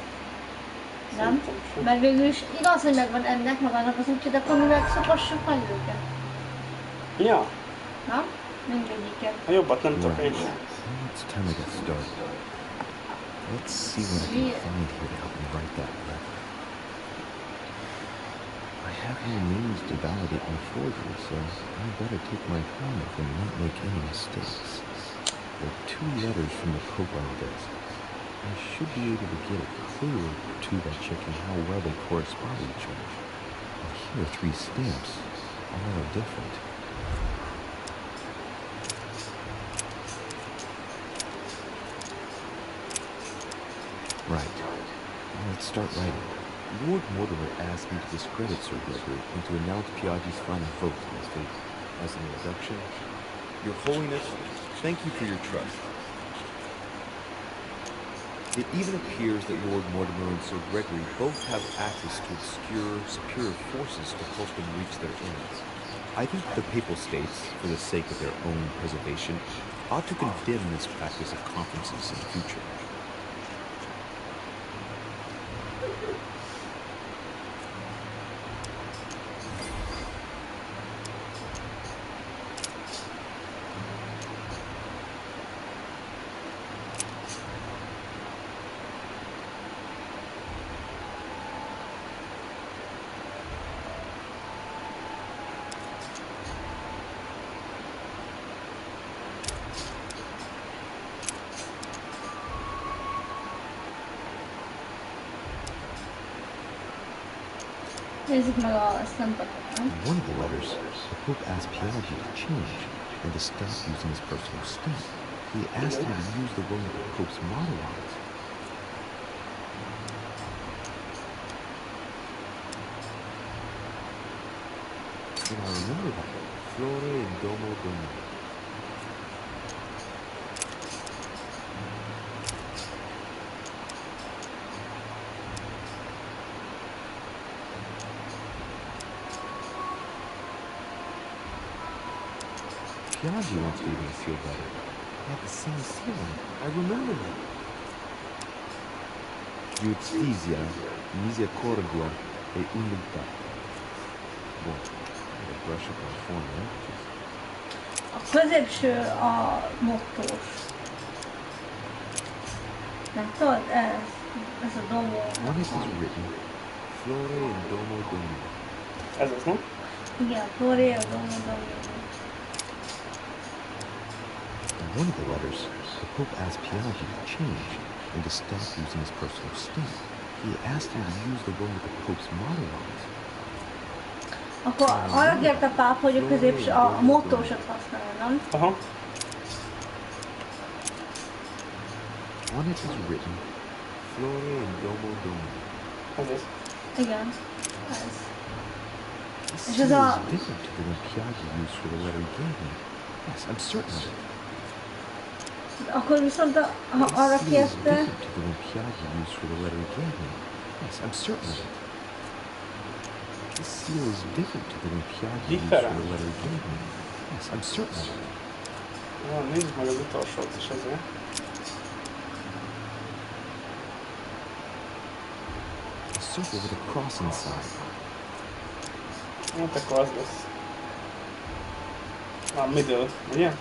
Nem? Mert végül is igaz, hogy megvan ennek, meg annak az útja, de akkor mi megszokassuk meg őket. Ja. Nem? Mindegyiket. A jobbat nem tudok én. It's time to get started. Let's see what I can find here to help me write that letter. I have no means to validate my forgery, so I better take my time with and not make any mistakes. There are 2 letters from the Pope on the desk. I should be able to get a clue or 2 by checking how well they correspond to each other. And here are 3 stamps. All are different. Right. Now let's start writing. Lord Mortimer asked me to discredit Sir Gregory and to announce Piaggi's final vote in his favor. As an introduction, Your Holiness, thank you for your trust. It even appears that Lord Mortimer and Sir Gregory both have access to obscure, superior forces to help them reach their ends. I think the Papal States, for the sake of their own preservation, ought to condemn this practice of conferences in the future. Nézzük meg a szempontot. One of the letters, the Pope asked Piaggi to change and to stop using his personal stamp. He asked him to use the one with the Pope's motto on it. And I remember that. Flore in domo domo. Piaggi once gave me a sealed letter. It had the same seal on it. I remember that. Giustizia, misericordia e umiltà. Boy, I gotta brush up on foreign languages. A középső a mottós. Nem tudod? Ez a domo. On it is written, Flore in domo domo. Ez az, nem? Igen, Flore, a domo. In one of the letters, the Pope asked Piaggi to change and to stop using his personal stamp. He asked him to use the one with the Pope's motto on it. Akkor arra kérte Pápa, hogy a középső, a mottósat használja, nem? Aha. On it is written, Flore in domo domo. Ez az. Igen. Ez. This És ez seal a... is different to the one Piaggi used for the letter he gave me. Yes, I'm certain of it. Akkor viszont arra This seal is kérte... different to the one Piaggi used for the letter he gave me. Yes, I'm certain of it. This seal is different to the one Piaggi used for the letter he gave me. Yes, I'm certain of it. Ja, nézzük meg az utolsót is azért. A circle with a cross inside. Hát akkor az lesz. A middle, ugye?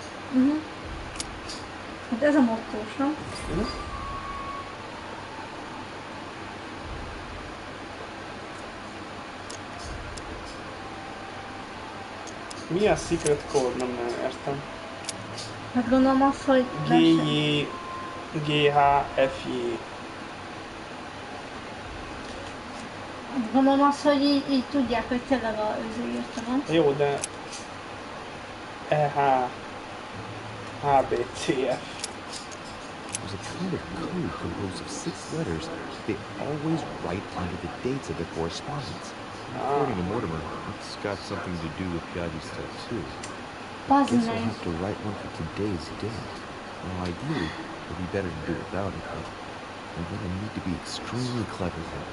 Hát ez a mottós, nem? Mi a secret code? Nem értem. Hát gondolom az, hogy... GJ G, H, F, J. Gondolom azt, hogy így tudják, hogy tényleg az ő írta, nem? Jó, de E, H, H, B, C, F. There's a kind of code composed of 6 letters that they always write under the dates of their correspondence. According to Mortimer, it's got something to do with Piaggi's tattoo. Guess I'll have to write one for today's date. Well, ideally, it'd be better to do without it, but I'm gonna need to be extremely clever here.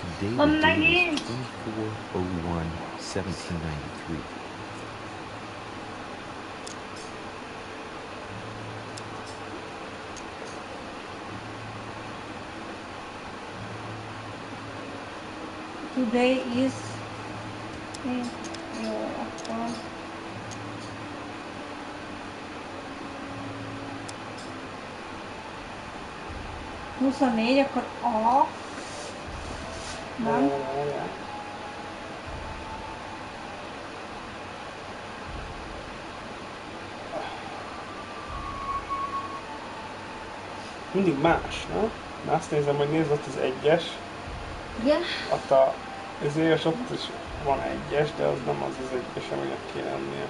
Today the date is 24/01/1793. Today is... Jó, akkor... Huszonnégy, akkor A... Nem? Mindig más, nem? Na azt nézem, hogy nézd ott az egyes. Igen. Ott a... Ezért ott is van egyes, de az nem az az egyes, aminek kéne lennie.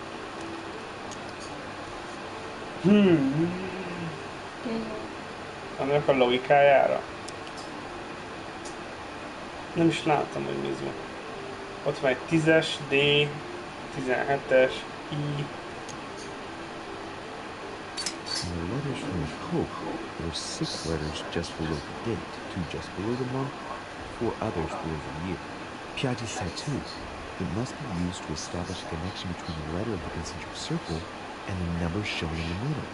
Annak a logikájára. Nem is látom, hogy mi van. Ott van egy 10-es, D, 17-es, I. And the letters from the Pope, there are 6 letters just below the date, 2 just below the month, 4 others below the year. Piaggi's tattoo. It must be used to establish a connection between the letter of the concentric circle and the number shown in the middle.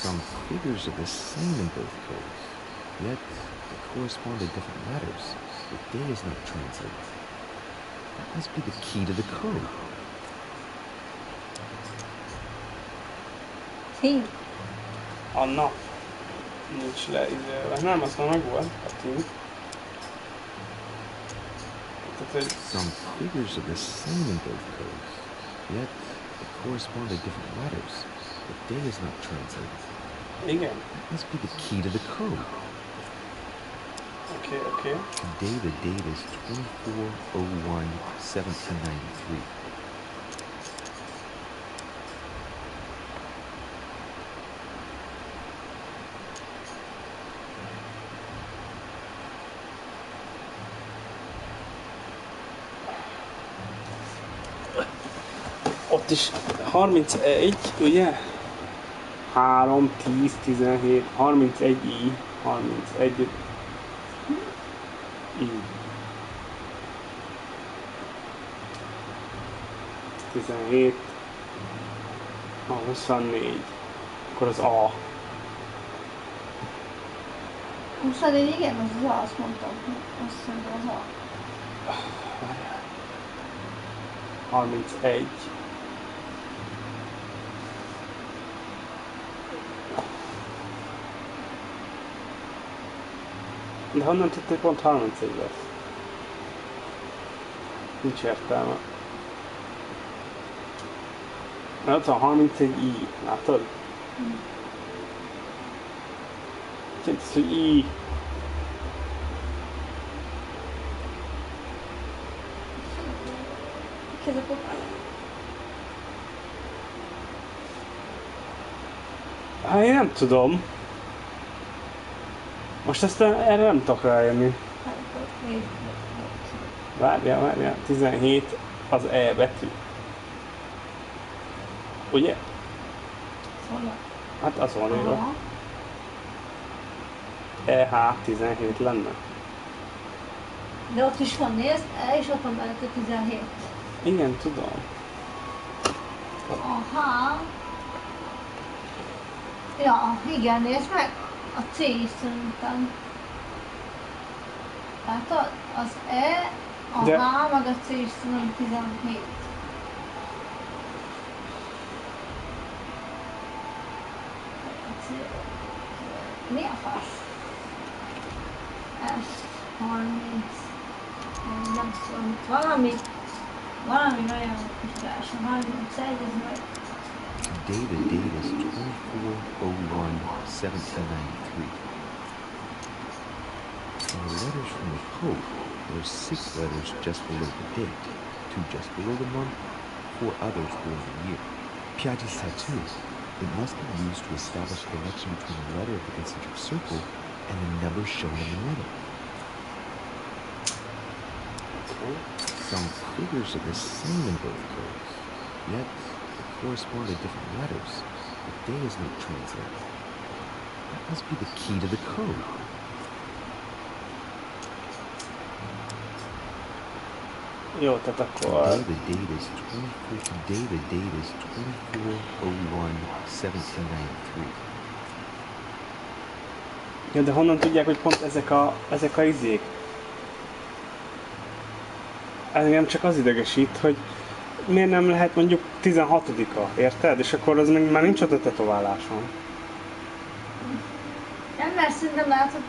Some figures are the same in both codes, yet they correspond to different letters. The day is not translated. That must be the key to the code. Ting. A nap. Nincs leízelve. Nem, az már megvolt. A ting. Some figures are the same in both codes, yet they correspond to different letters. The day is not translated. Igen. That must be the key to the code. Okay. Today the date is 24/01/1793. Ott is 31, ugye? 3, 10, 17, 31 I, 31 I. 17, a 24, akkor az A. 24, igen, az az A, azt mondtam. Azt mondtam az A. 31. De honnan tudta, hogy pont 31 lesz? Nincs értelme. Mert ott van 31 I, látod? Kint az, hogy I. Hát én nem tudom. Most ezt erre nem tudok rájönni. Várjál, 17 az E betű. Ugye? Hát az van írva. EH17 lenne. De ott is van, nézd, E és ott van mellette 17. Igen, tudom. Aha. Ja, igen, nézd meg. A C is szerintem. Látod? Az E, a de... H, meg a C is szerintem 17. Mi a fasz? Ez 30. Nem tudom, valami nagyon kis Today the date is 24/01/1793. In the letters from the Pope, there are 6 letters just below the date, 2 just below the month, 4 others below the year. Piaggi Satu. It must be used to establish a connection between the letter of the concentric circle and the number shown in the middle. Some figures are the same in both codes, yet they correspond to different letters. The day is not translated. That must be the key to the code. Jó, tehát akkor... Today the date is 24/01/1793. Ja, de honnan tudják, hogy pont ezek a izék? Engem csak az idegesít, hogy miért nem lehet mondjuk 16-a, érted? És akkor az még már nincs ott a tetováláson. Nem, mert szerintem lehet, hogy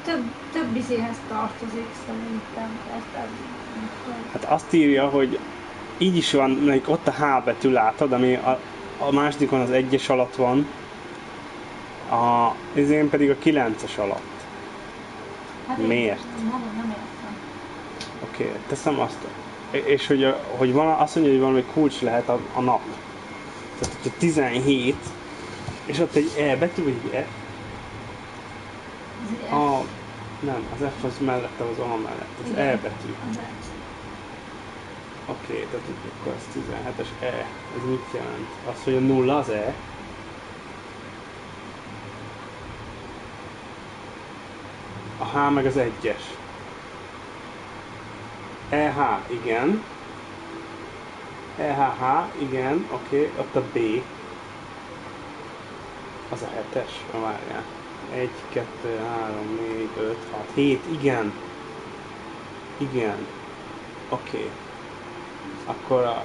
több izéhez tartozik szerintem. Hát azt írja, hogy így is van, még ott a H betű látod, ami a másodikon az 1-es alatt van, ezén pedig a 9-es alatt. Hát miért? Nem értem. Oké, teszem azt. És hogy van, azt mondja, hogy valami kulcs lehet a nap. Tehát, hogyha 17, és ott egy E betű, vagy egy F? Nem, az F az mellette, az A mellett, az E betű. Oké, tehát akkor ez 17-es E. Ez mit jelent? Az, hogy a 0 az E? A H meg az 1-es. EH, igen. EHH, igen, oké, ott a B. Az a 7-es, várjál. 1, 2, 3, 4, 5, 6, 7, igen. Igen. Oké. Akkor a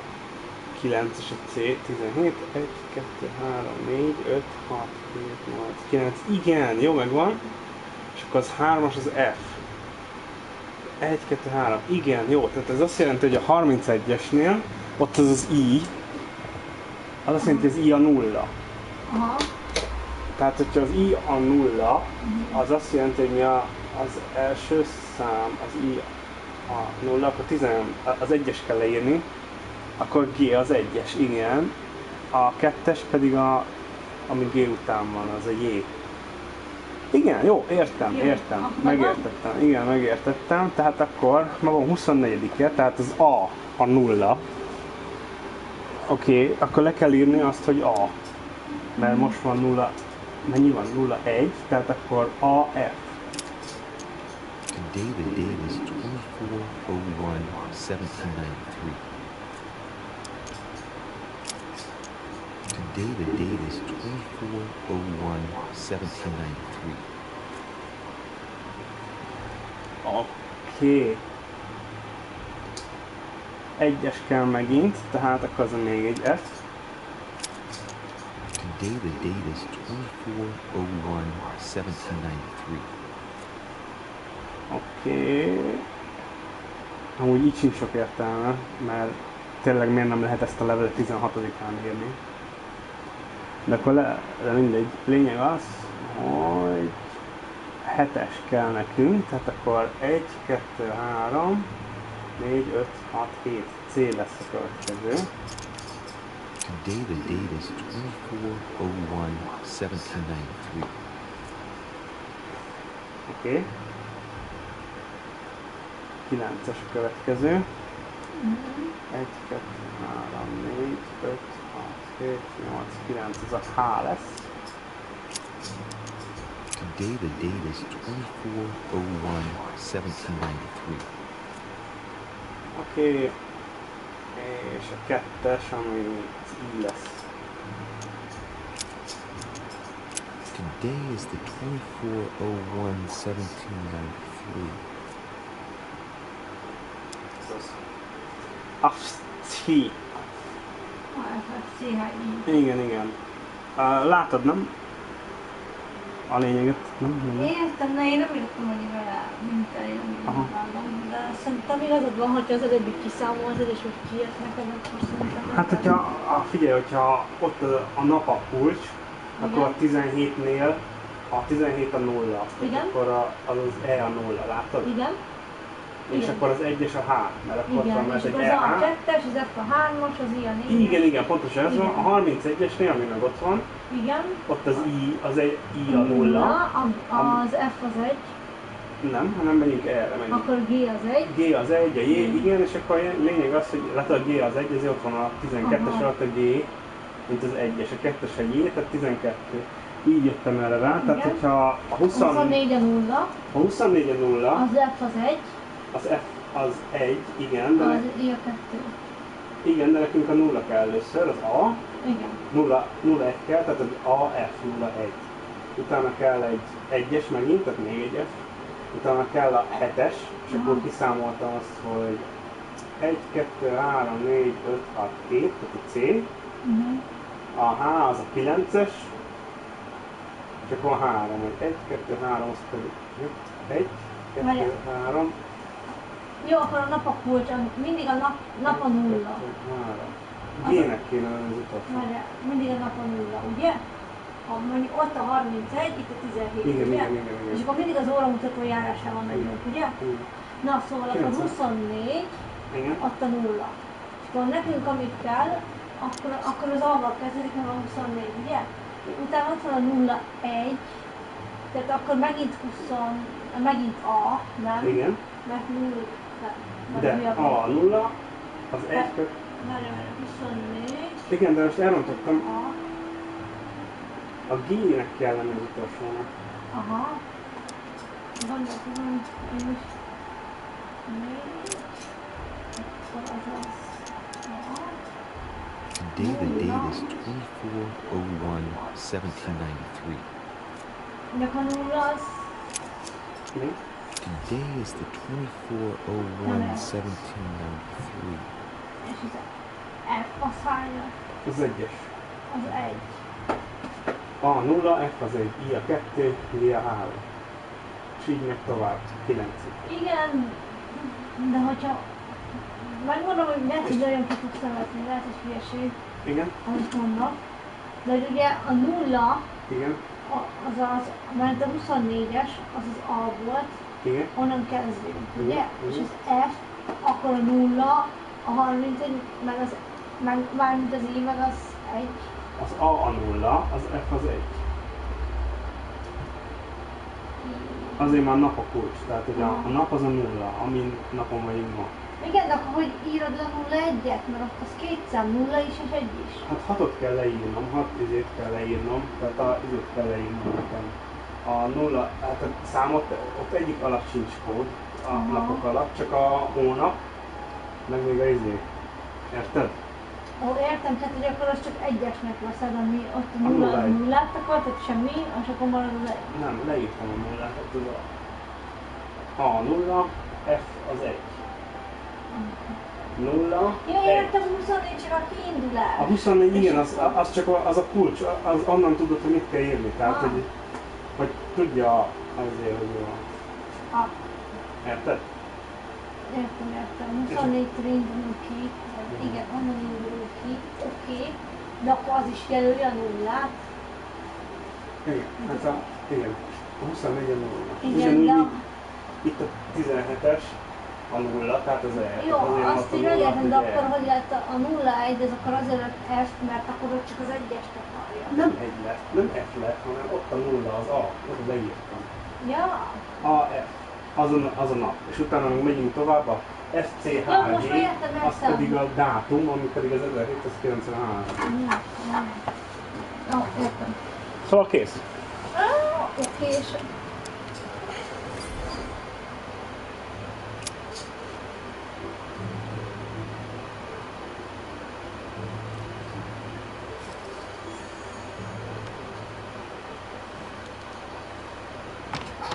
9-es a C, 17, 1, 2, 3, 4, 5, 6, 7, 8, 9, igen, jó, megvan. És akkor az 3-as az F. 1, 2, 3, igen, jó, tehát ez azt jelenti, hogy a 31-esnél ott az I, az azt jelenti, hogy az I a 0. Aha. Tehát, hogyha az I a 0, az azt jelenti, hogy mi az első szám, az I a 0, akkor az 1-es kell leírni, akkor G az 1-es, igen. A 2-es pedig ami G után van, az a J. Igen, jó, értem, megértettem, igen, megértettem, tehát akkor maga 24-e, tehát az a 0. Oké, akkor le kell írni azt, hogy A, mert most van 0, mennyi van? 0, 1, tehát akkor AF. Today the date is 24/01/1793. Today the date is 24/01/1793. Oké. 1-es kell megint, tehát akkor az még egy F. Today the date is 24/01/1793. Oké. Amúgy így sincs sok értelme, mert tényleg miért nem lehet ezt a levelet 16-án írni. De akkor de mindegy. Lényeg az, hogy 7-es kell nekünk, tehát akkor 1, 2, 3, 4, 5, 6, 7. C lesz a következő. Today the date is 24/01/1793. Oké. 9-es a következő. 1, 2, 3, 4, 5, 6, 7, 8, 9, ez a H lesz. Today the date is 24/01/1793. Oké. És a 2-es, ami az I lesz. Today is the 24/01/1793. Ez az AFSZI. CHI. Igen. Látod, nem? a lényeget, nem? Értem, ne, én nem írtam annyi vele, mint én nem vállom, de szerintem igazad van, hogyha az előbbi kiszámoltad, és hogy kijött neked, akkor szerintem Hát, figyelj, hogyha ott a nap a kulcs, akkor a 17-nél a 17 a 0, igen. akkor az E a 0, látod? Igen. És igen. akkor az 1 és a H, mert akkor igen, ott van, mert és egy akkor E, az H. A2-es, az F a 3-as, az I a 4-es. Igen, pontosan ez van. A 31-esnél, ami meg ott van, igen. ott az I, I a 0. Az F az 1. Nem, hanem megyünk erre. Akkor G az 1. G az 1, a J, igen, és akkor a lényeg az, hogy látod, a G az 1, ezért ott van a 12-es alatt a G, mint az 1-es, a 2-es a J, tehát 12. Így jöttem erre rá, tehát hogyha a 24 a 0. A 24 a 0. Az F az 1. Az F az 1, igen, de az I a 2. Igen, de nekünk a 0 kell először, az A. Igen. 0, 1 kell, tehát az A, F, 0, 1. Utána kell egy 1-es megint, tehát még egy F. Utána kell a 7-es, és akkor kiszámoltam azt, hogy 1, 2, 3, 4, 5, 6, 7, tehát a C. A H az a 9-es, és akkor a 3, hogy 1, 2, 3, az pedig 1, 2, 3. Jó, akkor a nap a kulcs, mindig a nap a 0. G-nek kéne lenni az utolsó. Mindig a nap a 0, ugye? Mondjuk ott a 31, itt a 17, igen, ugye? Igen. És akkor mindig az óramutató járásával megyünk, ugye? Igen. Na, szóval akkor 24, igen. ott a 0. És akkor nekünk amit kell, akkor az A-val kezdődik, meg a 24, ugye? Utána ott van a 0, 1, tehát akkor megint A, nem? Igen. Mert 0, de A 0, az 1 köt. 24. Igen, de most elrontottam. A G-nek kell lenni az utolsónak. Aha. Gondolkodom, én is. 4. Akkor az az. Today the date is 24/01/1793. De a 0 az... Mi? Today is the 24/01/1793. És az F az hányas? Az 1-es. Az 1. A 0, F az 1, I a 2, G a 3. És így megy tovább, 9-ig. Igen, de hogyha... Megmondom, hogy lehet, hogy nagyon ki fogsz nevetni, lehet, hogy hülyeség. Igen. Amit mondok. De hogy ugye a 0, Igen. mert a 24-es, az az A volt, igen. onnan kezdünk, ugye? Igen. És az F, akkor a 0, a 31, meg az, mármint az I, meg az 1. Az A 0, az F az 1. Azért már nap a kulcs, tehát hogy a nap az a 0, amin napon vagyunk ma. Igen, de akkor hogy írod le 0-1-et? Mert ott az két szám, 0 is és 1 is. Hát 6-ot kell leírnom, 6 izét kell leírnom, tehát a izét kell leírnom nekem. A 0, hát a számot, ott egyik alatt sincs kód, a napok alatt, csak a hónap, meg még a izé. Érted? Ó, értem, tehát hogy akkor az csak 1-esnek veszed, ami ott a 0-0-t akar, tehát semmi, és akkor marad az 1. Nem, leírtam a 0-t, ott az a 0, F az 1. 0, Ja, értem, 24 csak a kiindulás. A 24, igen, az csak az a kulcs, az onnan tudod, hogy mit kell írni, tehát hogy tudja azért, hogy jó. Érted? Értem. 24-től indulunk ki, igen, onnan indulunk ki, oké. De akkor az is jelölj a 0-át. Igen, hát igen, a 24 a 0. Igen, de... Itt a 17-es, a 0, tehát az E. Jó, azt így megértem, de akkor hogy lett a 0-1, ez akkor azért lett F, mert akkor ott csak az 1-est akarja. Nem 1 lett, nem F lett, hanem ott a 0, az A, ott leírtam. Ja. A, F, az a nap, és utána meg megyünk tovább, a F, C, H, G, az pedig a dátum, ami pedig az 1793. Jó, értem. Szóval kész. Oké, és...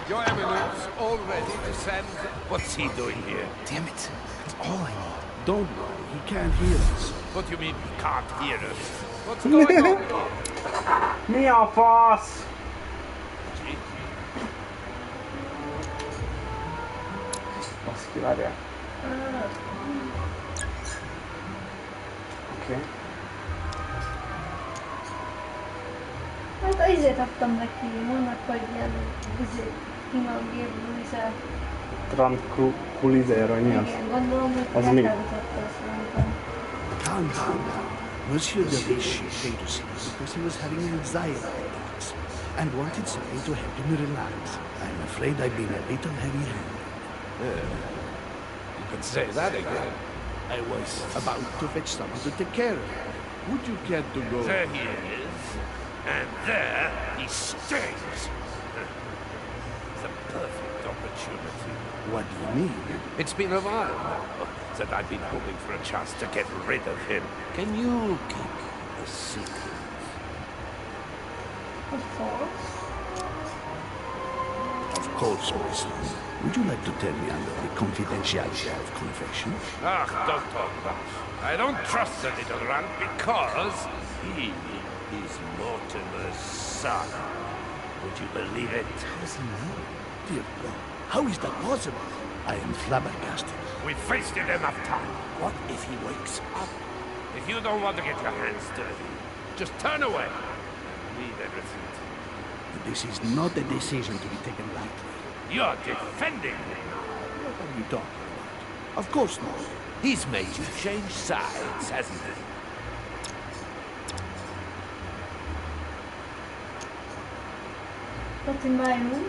Your Eminence, all ready to send... What's he doing here? Damn it. That's all I need. Don't worry, he can't hear us. What do you mean he can't hear us? What's going on here? Mi a fasz? várjál. Oké. Hát azért adtam neki, mondnak, hogy ilyen imagér, Tranquilizer, vagy mi az? igen, gondolom, hogy Az mi? megtágította szerintem. Calm down. Monsieur de Vichy came to see me because he was having anxiety attacks and wanted something to help him relax. I'm afraid I've been a little heavy-handed. You can say that again. I was about to fetch someone to take care of him. Would you care to go? There he is, and there he stays. It's a perfect opportunity. What do you mean? It's been a while now that I've been hoping for a chance to get rid of him. Can you keep a secret? Of course. Of course, Mason. Would you like to tell me under the confidentiality of confession? Ah, don't talk much. I don't trust the little runt because he is Mortimer's son. Would you believe it? How does he know? Dear God, how is that possible? I am flabbergasted. We've wasted enough time. What if he wakes up? If you don't want to get your hands dirty, just turn away. Leave everything to me. This is not a decision to be taken lightly. You're defending him. What are you talking about? Of course not. He's made you change sides, hasn't he? Nothing in my room.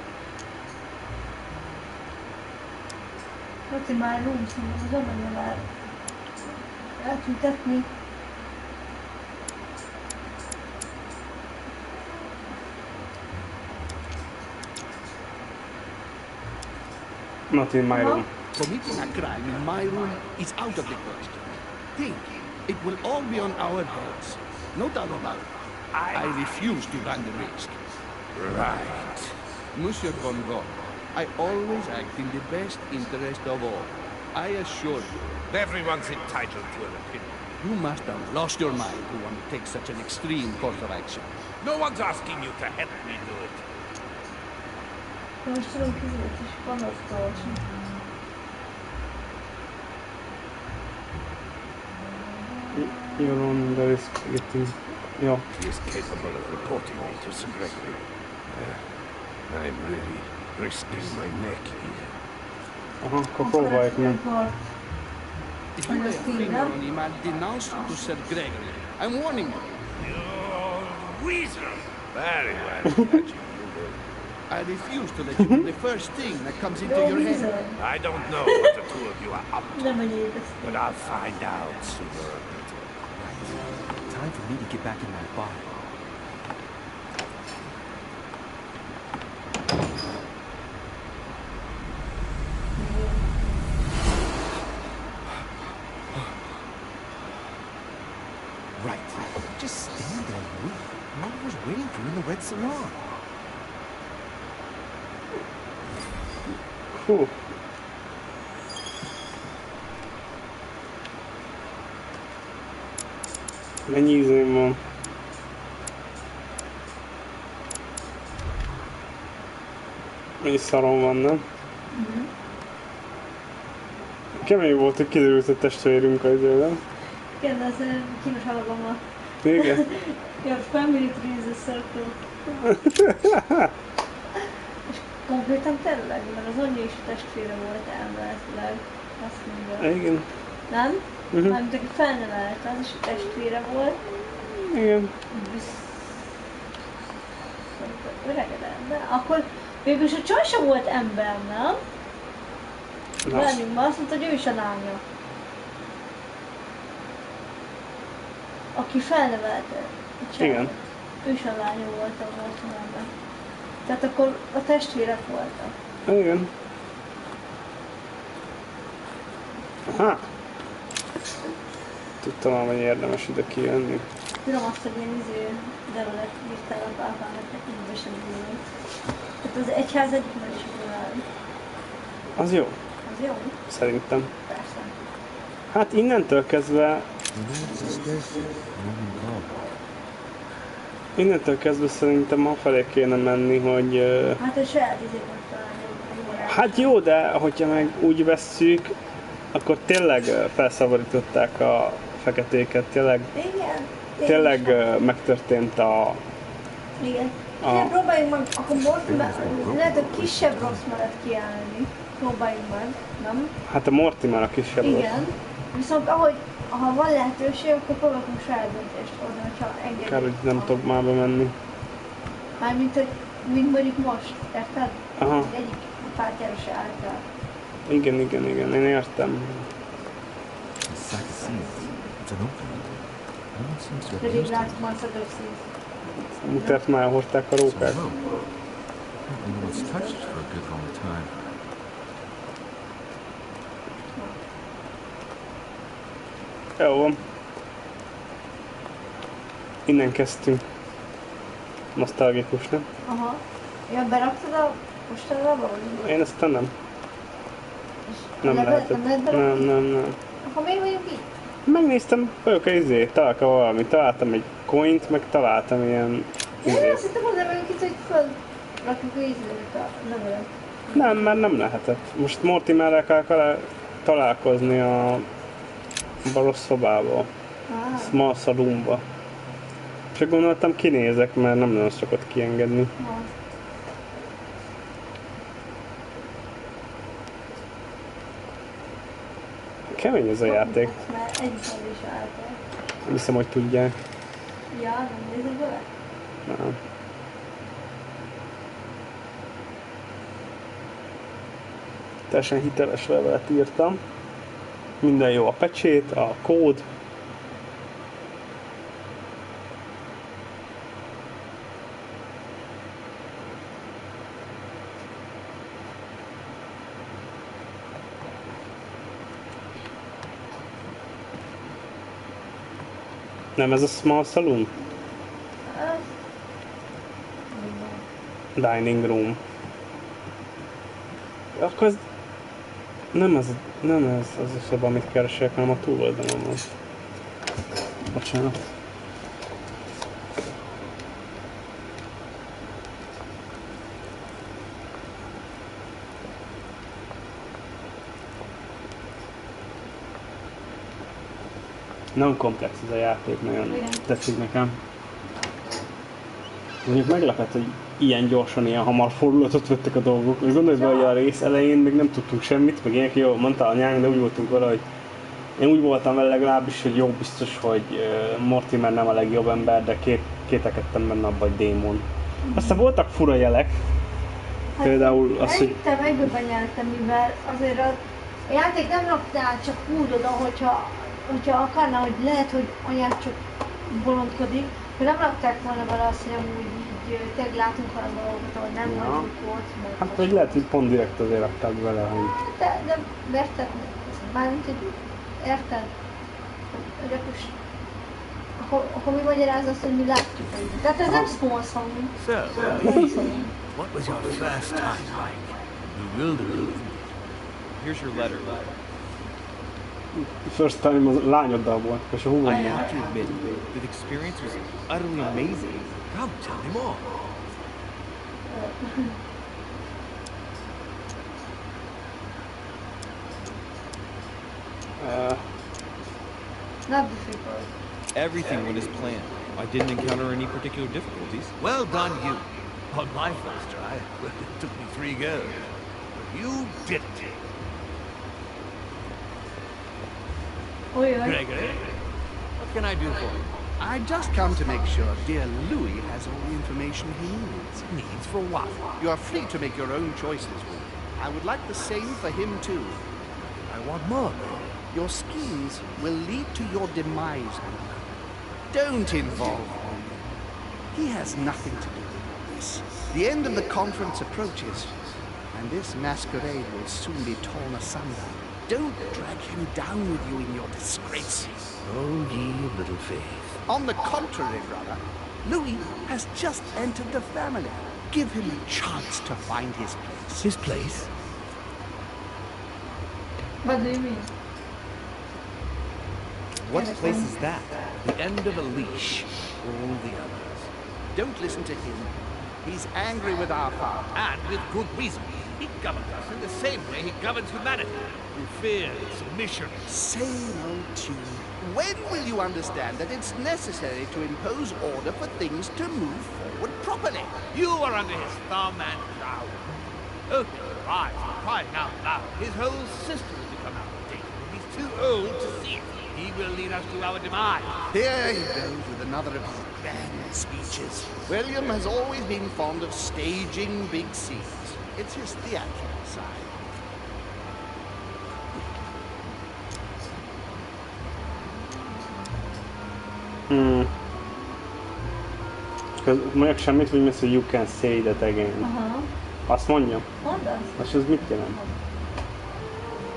Not in my room, szerintem az amennyire már eltüntetni. Not in my room. Committing a crime in my room is out of the question. Think, it will all be on our heads. No doubt about it. I refuse to run the risk. Right. Monsieur von Gogh, I always act in the best interest of all. I assure you, Everyone's entitled to an opinion. you must have lost your mind to want to take such an extreme course of action. No one's asking you to help me do it. Most tudom kizét is panasztolni. You're on the risk getting... Jó. He is capable of reporting me to Sir Gregory. I'm really risking my neck here. Aha, akkor próbáljuk meg. If you lay a finger on him, I'll denounce you to Sir Gregory. I'm warning you. You're weasel. Very well, that you will. I refuse to let you do the first thing that comes into your head. I don't know what the two of you are up to, Nem egyébként. but I'll find out sooner or later. Time for me to get back in my body. Right. Just stand there, Louis. Oliver's waiting for you in the red salon. Hú. Mennyi izém van? Mennyi szarom van, nem? Kemény volt, hogy kiderült a testvérünk azért, nem? Igen, ez kínos alagom. Igen. Your family tree is a circle. És konkrétan tényleg, mert az anyja is a testvére volt elméletileg. Azt mondja. Igen. Nem? Mármint aki felnevelte, az is a testvére volt. Igen. Öregedett, de akkor végülis a csaj sem volt ember, nem? Velünk, azt mondta, hogy ő is a lánya. Aki felnevelte. Igen. Ő is a lánya volt a ember. Tehát akkor a testvérek voltak. Igen. Aha. Tudtam már, hogy érdemes ide kijönni. Tudom azt, hogy ilyen derület írtálak általában így sem bírni. Tehát az egyház egyikben is bírálni. Az jó. Az jó? Szerintem. Persze. Hát innentől kezdve... Innentől kezdve szerintem afelé kéne menni, hogy... Hát egy saját izéket találni, egy órát. Hát jó, de hogyha meg úgy vesszük, akkor tényleg felszabadították a feketéket, tényleg, Igen. tényleg megtörtént a... Igen. A- Igen, próbáljunk meg, akkor most lehet, hogy kisebb rossz mellett kiállni. Próbáljunk meg, nem? Hát a Mortimer a kisebb rossz. Igen. Viszont ahogy, ha van lehetőség, akkor próbálunk saját döntést hozni, hogyha engedik. Kár, hogy nem tudok már bemenni. Mármint, hogy mint mondjuk most, érted? Aha. Egyik pártjára se állt el. Igen, én értem. The sack of seeds. It's an open one. No one seems to have Pedig used it. látok már szadőszíz. Mutert már hozták a It's a rókák. rope. Apparently no one's touched it for a good long time. Jó van. Innen kezdtünk. Nosztalgikus, nem? Aha. Ja, beraktad a postalába, vagy? Én aztán nem. Nem Nem lehetett. lehet berakni? Nem. Akkor miért vagyunk itt? Megnéztem, vagyok találtam valamit, találtam egy coint, meg találtam ilyen Én izét. azt hittem, azért vagyunk itt, hogy fölrakjuk a ízlőt a levelet. Nem, mert nem lehetett. Most Mortimerrel kell találkozni a rossz szobába, Ah, Small Saloonba. Csak gondoltam kinézek, mert nem nagyon szokott kiengedni. ha. Kemény ez a játék. Mert egy is álltak. Nem hiszem, hogy tudják. Ja, nem nézed bele? Nem. Teljesen hiteles levelet írtam. Minden jó, a pecsét, a kód. Nem ez a Small Saloon? Ah, minden. Dining room. Akkor ez... Nem ez az a szoba, amit keresek, hanem a túloldalon van. Bocsánat. Nagyon komplex ez a játék, nagyon Igen. tetszik nekem. Mondjuk meglepett, hogy ilyen gyorsan, ilyen hamar fordulatot vettek a dolgok. És gondolj be, hogy a rész elején még nem tudtunk semmit, meg ilyenek, jó, mondta anyánk, de úgy voltunk vele, hogy én úgy voltam vele legalábbis, hogy jó, biztos, hogy Mortimer nem a legjobb ember, de kételkedtem benne abban, hogy démon. Aztán voltak fura jelek, Hát, például az, hogy elhittem, egyből nyertem, mivel azért a játék nem raktál csak úgy oda, hogyha akarná, hogy lehet, hogy anyád csak bolondkodik, hogy nem rakták volna bele azt, hogy amúgy így tényleg látunk olyan dolgokat, ahol nem Ja. vagyunk ott. Meg hát vagy lehet, hogy pont direkt azért rakták vele, hogy de érted? Mármint, hogy érted? Hogy akkor mi magyaráz azt, hogy mi látjuk. Tehát ez nem small song. So, Nem szólunk. what was your first time like? Bewildering. Here's your letter. first time az lányoddal volt, és a I húgommal. have to admit, the experience was utterly amazing. Come, tell me more. Not difficult. Everything went as planned. I didn't encounter any particular difficulties. Well done, you. On my first try, well, it took me 3 goes. But you did it. Olyan. Gregory, what can I do for you? I just come to make sure dear Louis has all the information he needs. Needs for what? You are free to make your own choices, Will. I would like the same for him too. I want more. Your schemes will lead to your demise, Will. Don't involve him. He has nothing to do with this. The end of the conference approaches, and this masquerade will soon be torn asunder. Don't drag him down with you in your disgrace. Oh, ye of little faith. On the contrary, brother, Louis has just entered the family. Give him a chance to find his place. His place? What do you mean? What place is that? The end of a leash. All the others. Don't listen to him. He's angry with our father. And with good reason. He governs us in the same way he governs humanity, through fear and submission. Same old tune. When will you understand that it's necessary to impose order for things to move forward properly? You are under his thumb and proud. Open your eyes and crying out loud. His whole system has become outdated, and he's too old to see it. He will lead us to our demise. Here he goes with another of his grand speeches. William has always been fond of staging big scenes. It's his theatrical side. Mondjak semmit, hogy mi you can say that again. Aha. Azt mondja? Mondd azt. És ez mit jelent?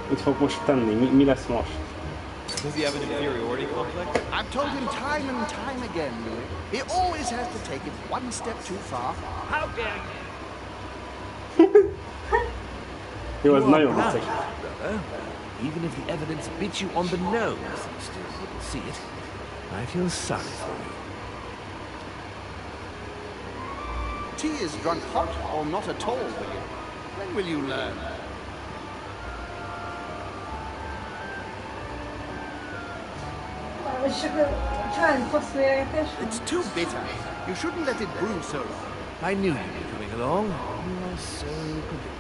Mit fog most tenni? Mi lesz most? Does he have an inferiority complex? I've told him time and time again, Louis. He always has to take it one step too far. How dare you? Jó, ez You are nagyon blind, vicces. brother. Even if the evidence bit you on the nose, you still wouldn't see it. I feel sorry for you. Tea is drunk hot or not at all, William. When will you learn? És akkor csinálni faszmérjekes. It's too bitter. You shouldn't let it brew so long. I knew you'd be coming along. You are so predictable.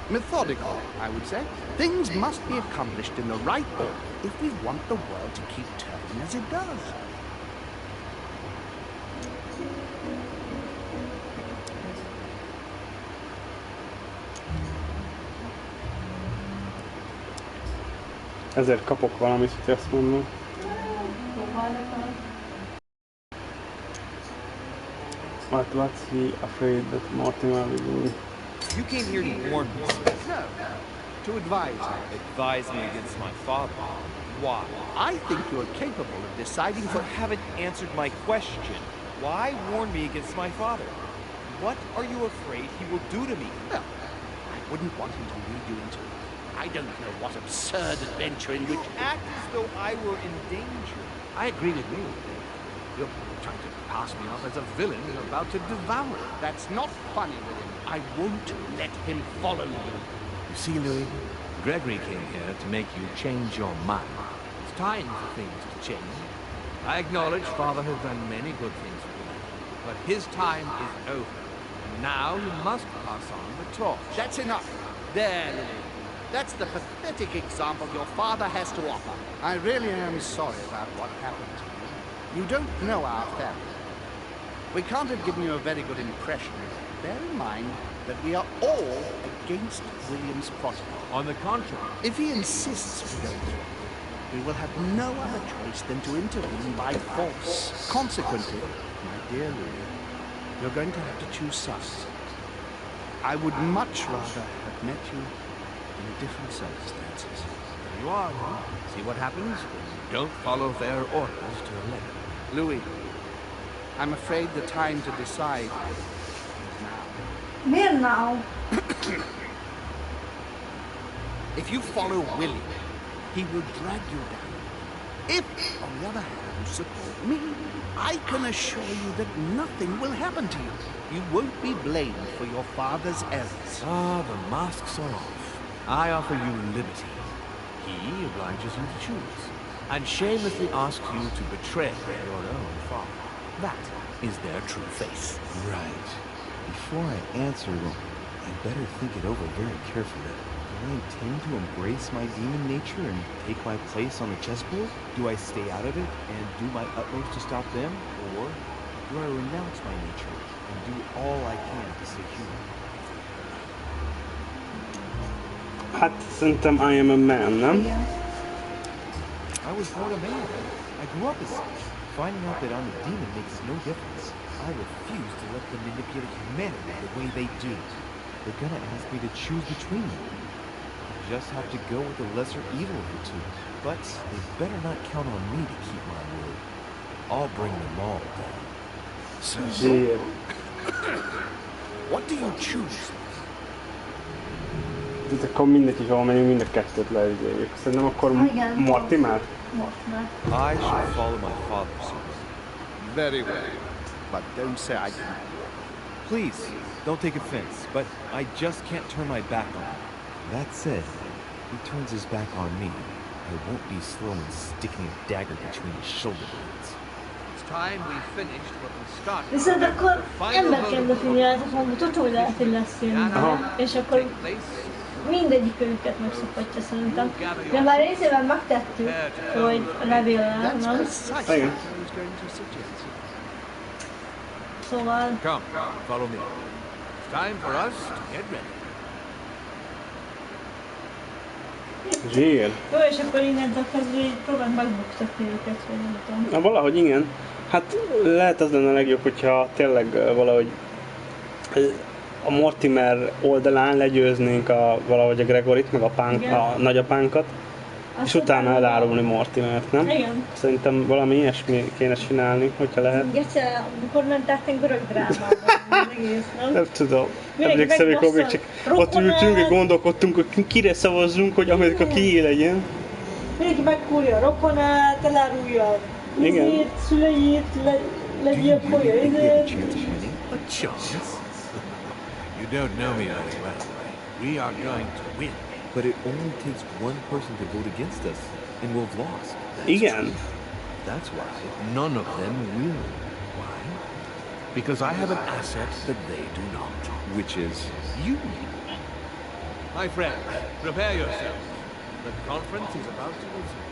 Methodical, I would say. Things must be accomplished in the right order if we want the world to keep turning as it does. Ezért kapok valamit, hogy azt mondom. What's he afraid that Mortimer will do? You came here to warn me. No, to advise you. Advise me against my father. Why? I think you're capable of deciding You for... haven't answered my question. Why warn me against my father? What are you afraid he will do to me? Well, I wouldn't want him to lead you into... I don't know what absurd adventure in which... Act as though I were in danger. I agree with you. You're trying to pass me off as a villain you're about to devour. That's not funny, William. I won't let him follow you. You see, Louis, Gregory came here to make you change your mind. It's time for things to change. I acknowledge Father has done many good things for me, but his time is over. And now he must pass on the torch. That's enough. There, Lily. That's the pathetic example your father has to offer. I really am sorry about what happened to you. You don't know our family. We can't have given you a very good impression. Bear in mind that we are all against William's project. On the contrary, If he insists we go through, we will have no other choice than to intervene by force. Consequently, my dear Louis, you're going to have to choose sides. I would much rather have met you in different circumstances. there you are. See what happens when you don't follow their orders to the letter. Louis, I'm afraid the time to decide is now. Miért now? If you follow William, he will drag you down. If, on the other hand, you support me, I can assure you that nothing will happen to you. You won't be blamed for your father's errors. Ah, the masks are off. I offer you liberty. He obliges you to choose, and shamelessly asks you to betray your own father. That is their true face. Right. Before I answer, I better think it over very carefully. Do I intend to embrace my demon nature and take my place on the chessboard? Do I stay out of it and do my utmost to stop them? Or do I renounce my nature and do all I can to stay human? Hát szerintem I am a man, nem? Igen. I was born a man. I grew up as such. Finding out that I'm a demon makes no difference. I refuse to let them manipulate humanity the way they do. They're gonna ask me to choose between them. I just have to go with the lesser evil of the two. But they better not count on me to keep my word. I'll bring them all down. Zsír. What do you choose? Tehát akkor mindegy, ahol megyünk, mind a kettőt leügyéljük. Szerintem akkor Igen. Mortimer? Most már. I shall follow my father's orders. Very well. But don't say I didn't. Please, don't take offense, but I just can't turn my back on him. That said, if he turns his back on me, I won't be slow in sticking a dagger between his shoulder blades. It's time we finished what we started. Viszont akkor The final emberként vote definiáltak maguk, tudtam, hogy lehet, hogy lesz ilyen Aha. és akkor take place. mindegyik őket megszokhatja szerintem. De már részében megtettük, hogy levéllel, That's nem? precisely Igen. what I was going to suggest. Szóval... Come, follow me. It's time for us to get ready. Zsír. Jó, és akkor innentől kezdve így próbáld megbuktatni őket, vagy nem tudom. Na valahogy igen. Hát lehet az lenne a legjobb, hogyha tényleg valahogy a Mortimer oldalán legyőznénk valahogy a Gregorit, meg a nagyapánkat, és utána elárulni Mortimert, nem? Igen. Szerintem valami ilyesmi kéne csinálni, hogyha lehet. Gece, amikor ment át egy görög drámában, az egész, nem? Nem tudom. Mindenki Emlékszem, amikor még megbassza csak ott rokonát. ültünk, és gondolkodtunk, hogy kire szavazzunk, hogy Amerika kié legyen. Mindenki megkúrja a rokonát, elárulja a Igen. izét, szüleit, legyilkolja Think we have a izét. chance, Shanny? A chance? You don't know me very well. We are going to win. But it only takes one person to vote against us, and we'll have lost. Igen. That's why. None of them will. Why? Because I have an asset that they do not. Which is... You. My friends, prepare yourselves. The conference is about to resume.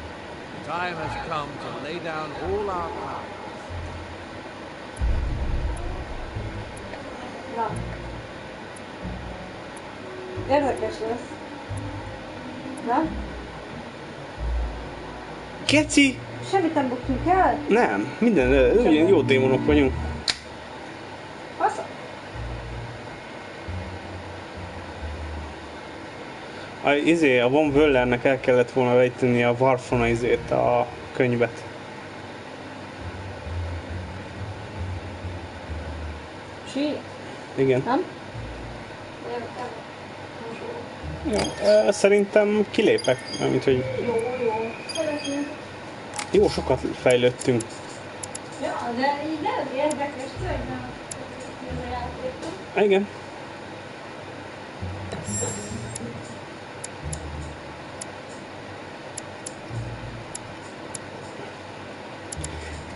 The time has come to lay down all our cards. Na. Érdekes lesz. Nem? Keci! Semmit nem buktunk el? Nem, minden, ugyan jó démonok vagyunk. Az... A Von Wöllernek el kellett volna rejteni a Warfona a könyvet. Sí, Igen. nem? Szerintem kilépek, mint hogy Jó, jó. Szeretném. jó sokat fejlődtünk. Ja, de így nem érdekes, tényleg nem ez a játék. Igen.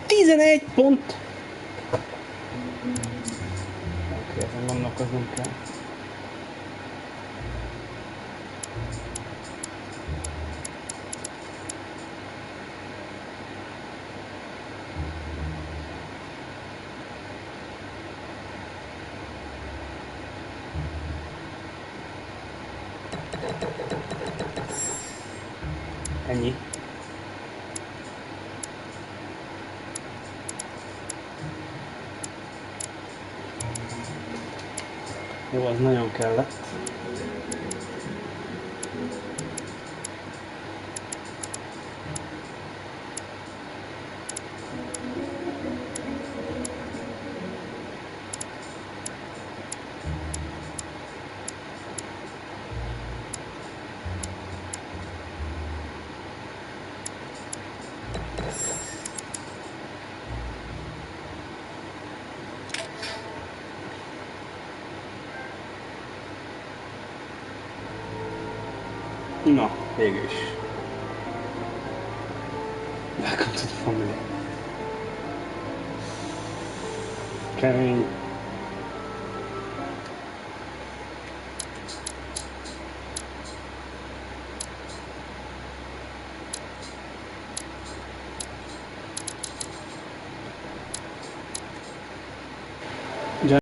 Tizenegy pont! Oké, ezen gondolkoznom kell. Ennyi. Jó, az nagyon kellett. Na, végül is. Welcome to the family. Kemény.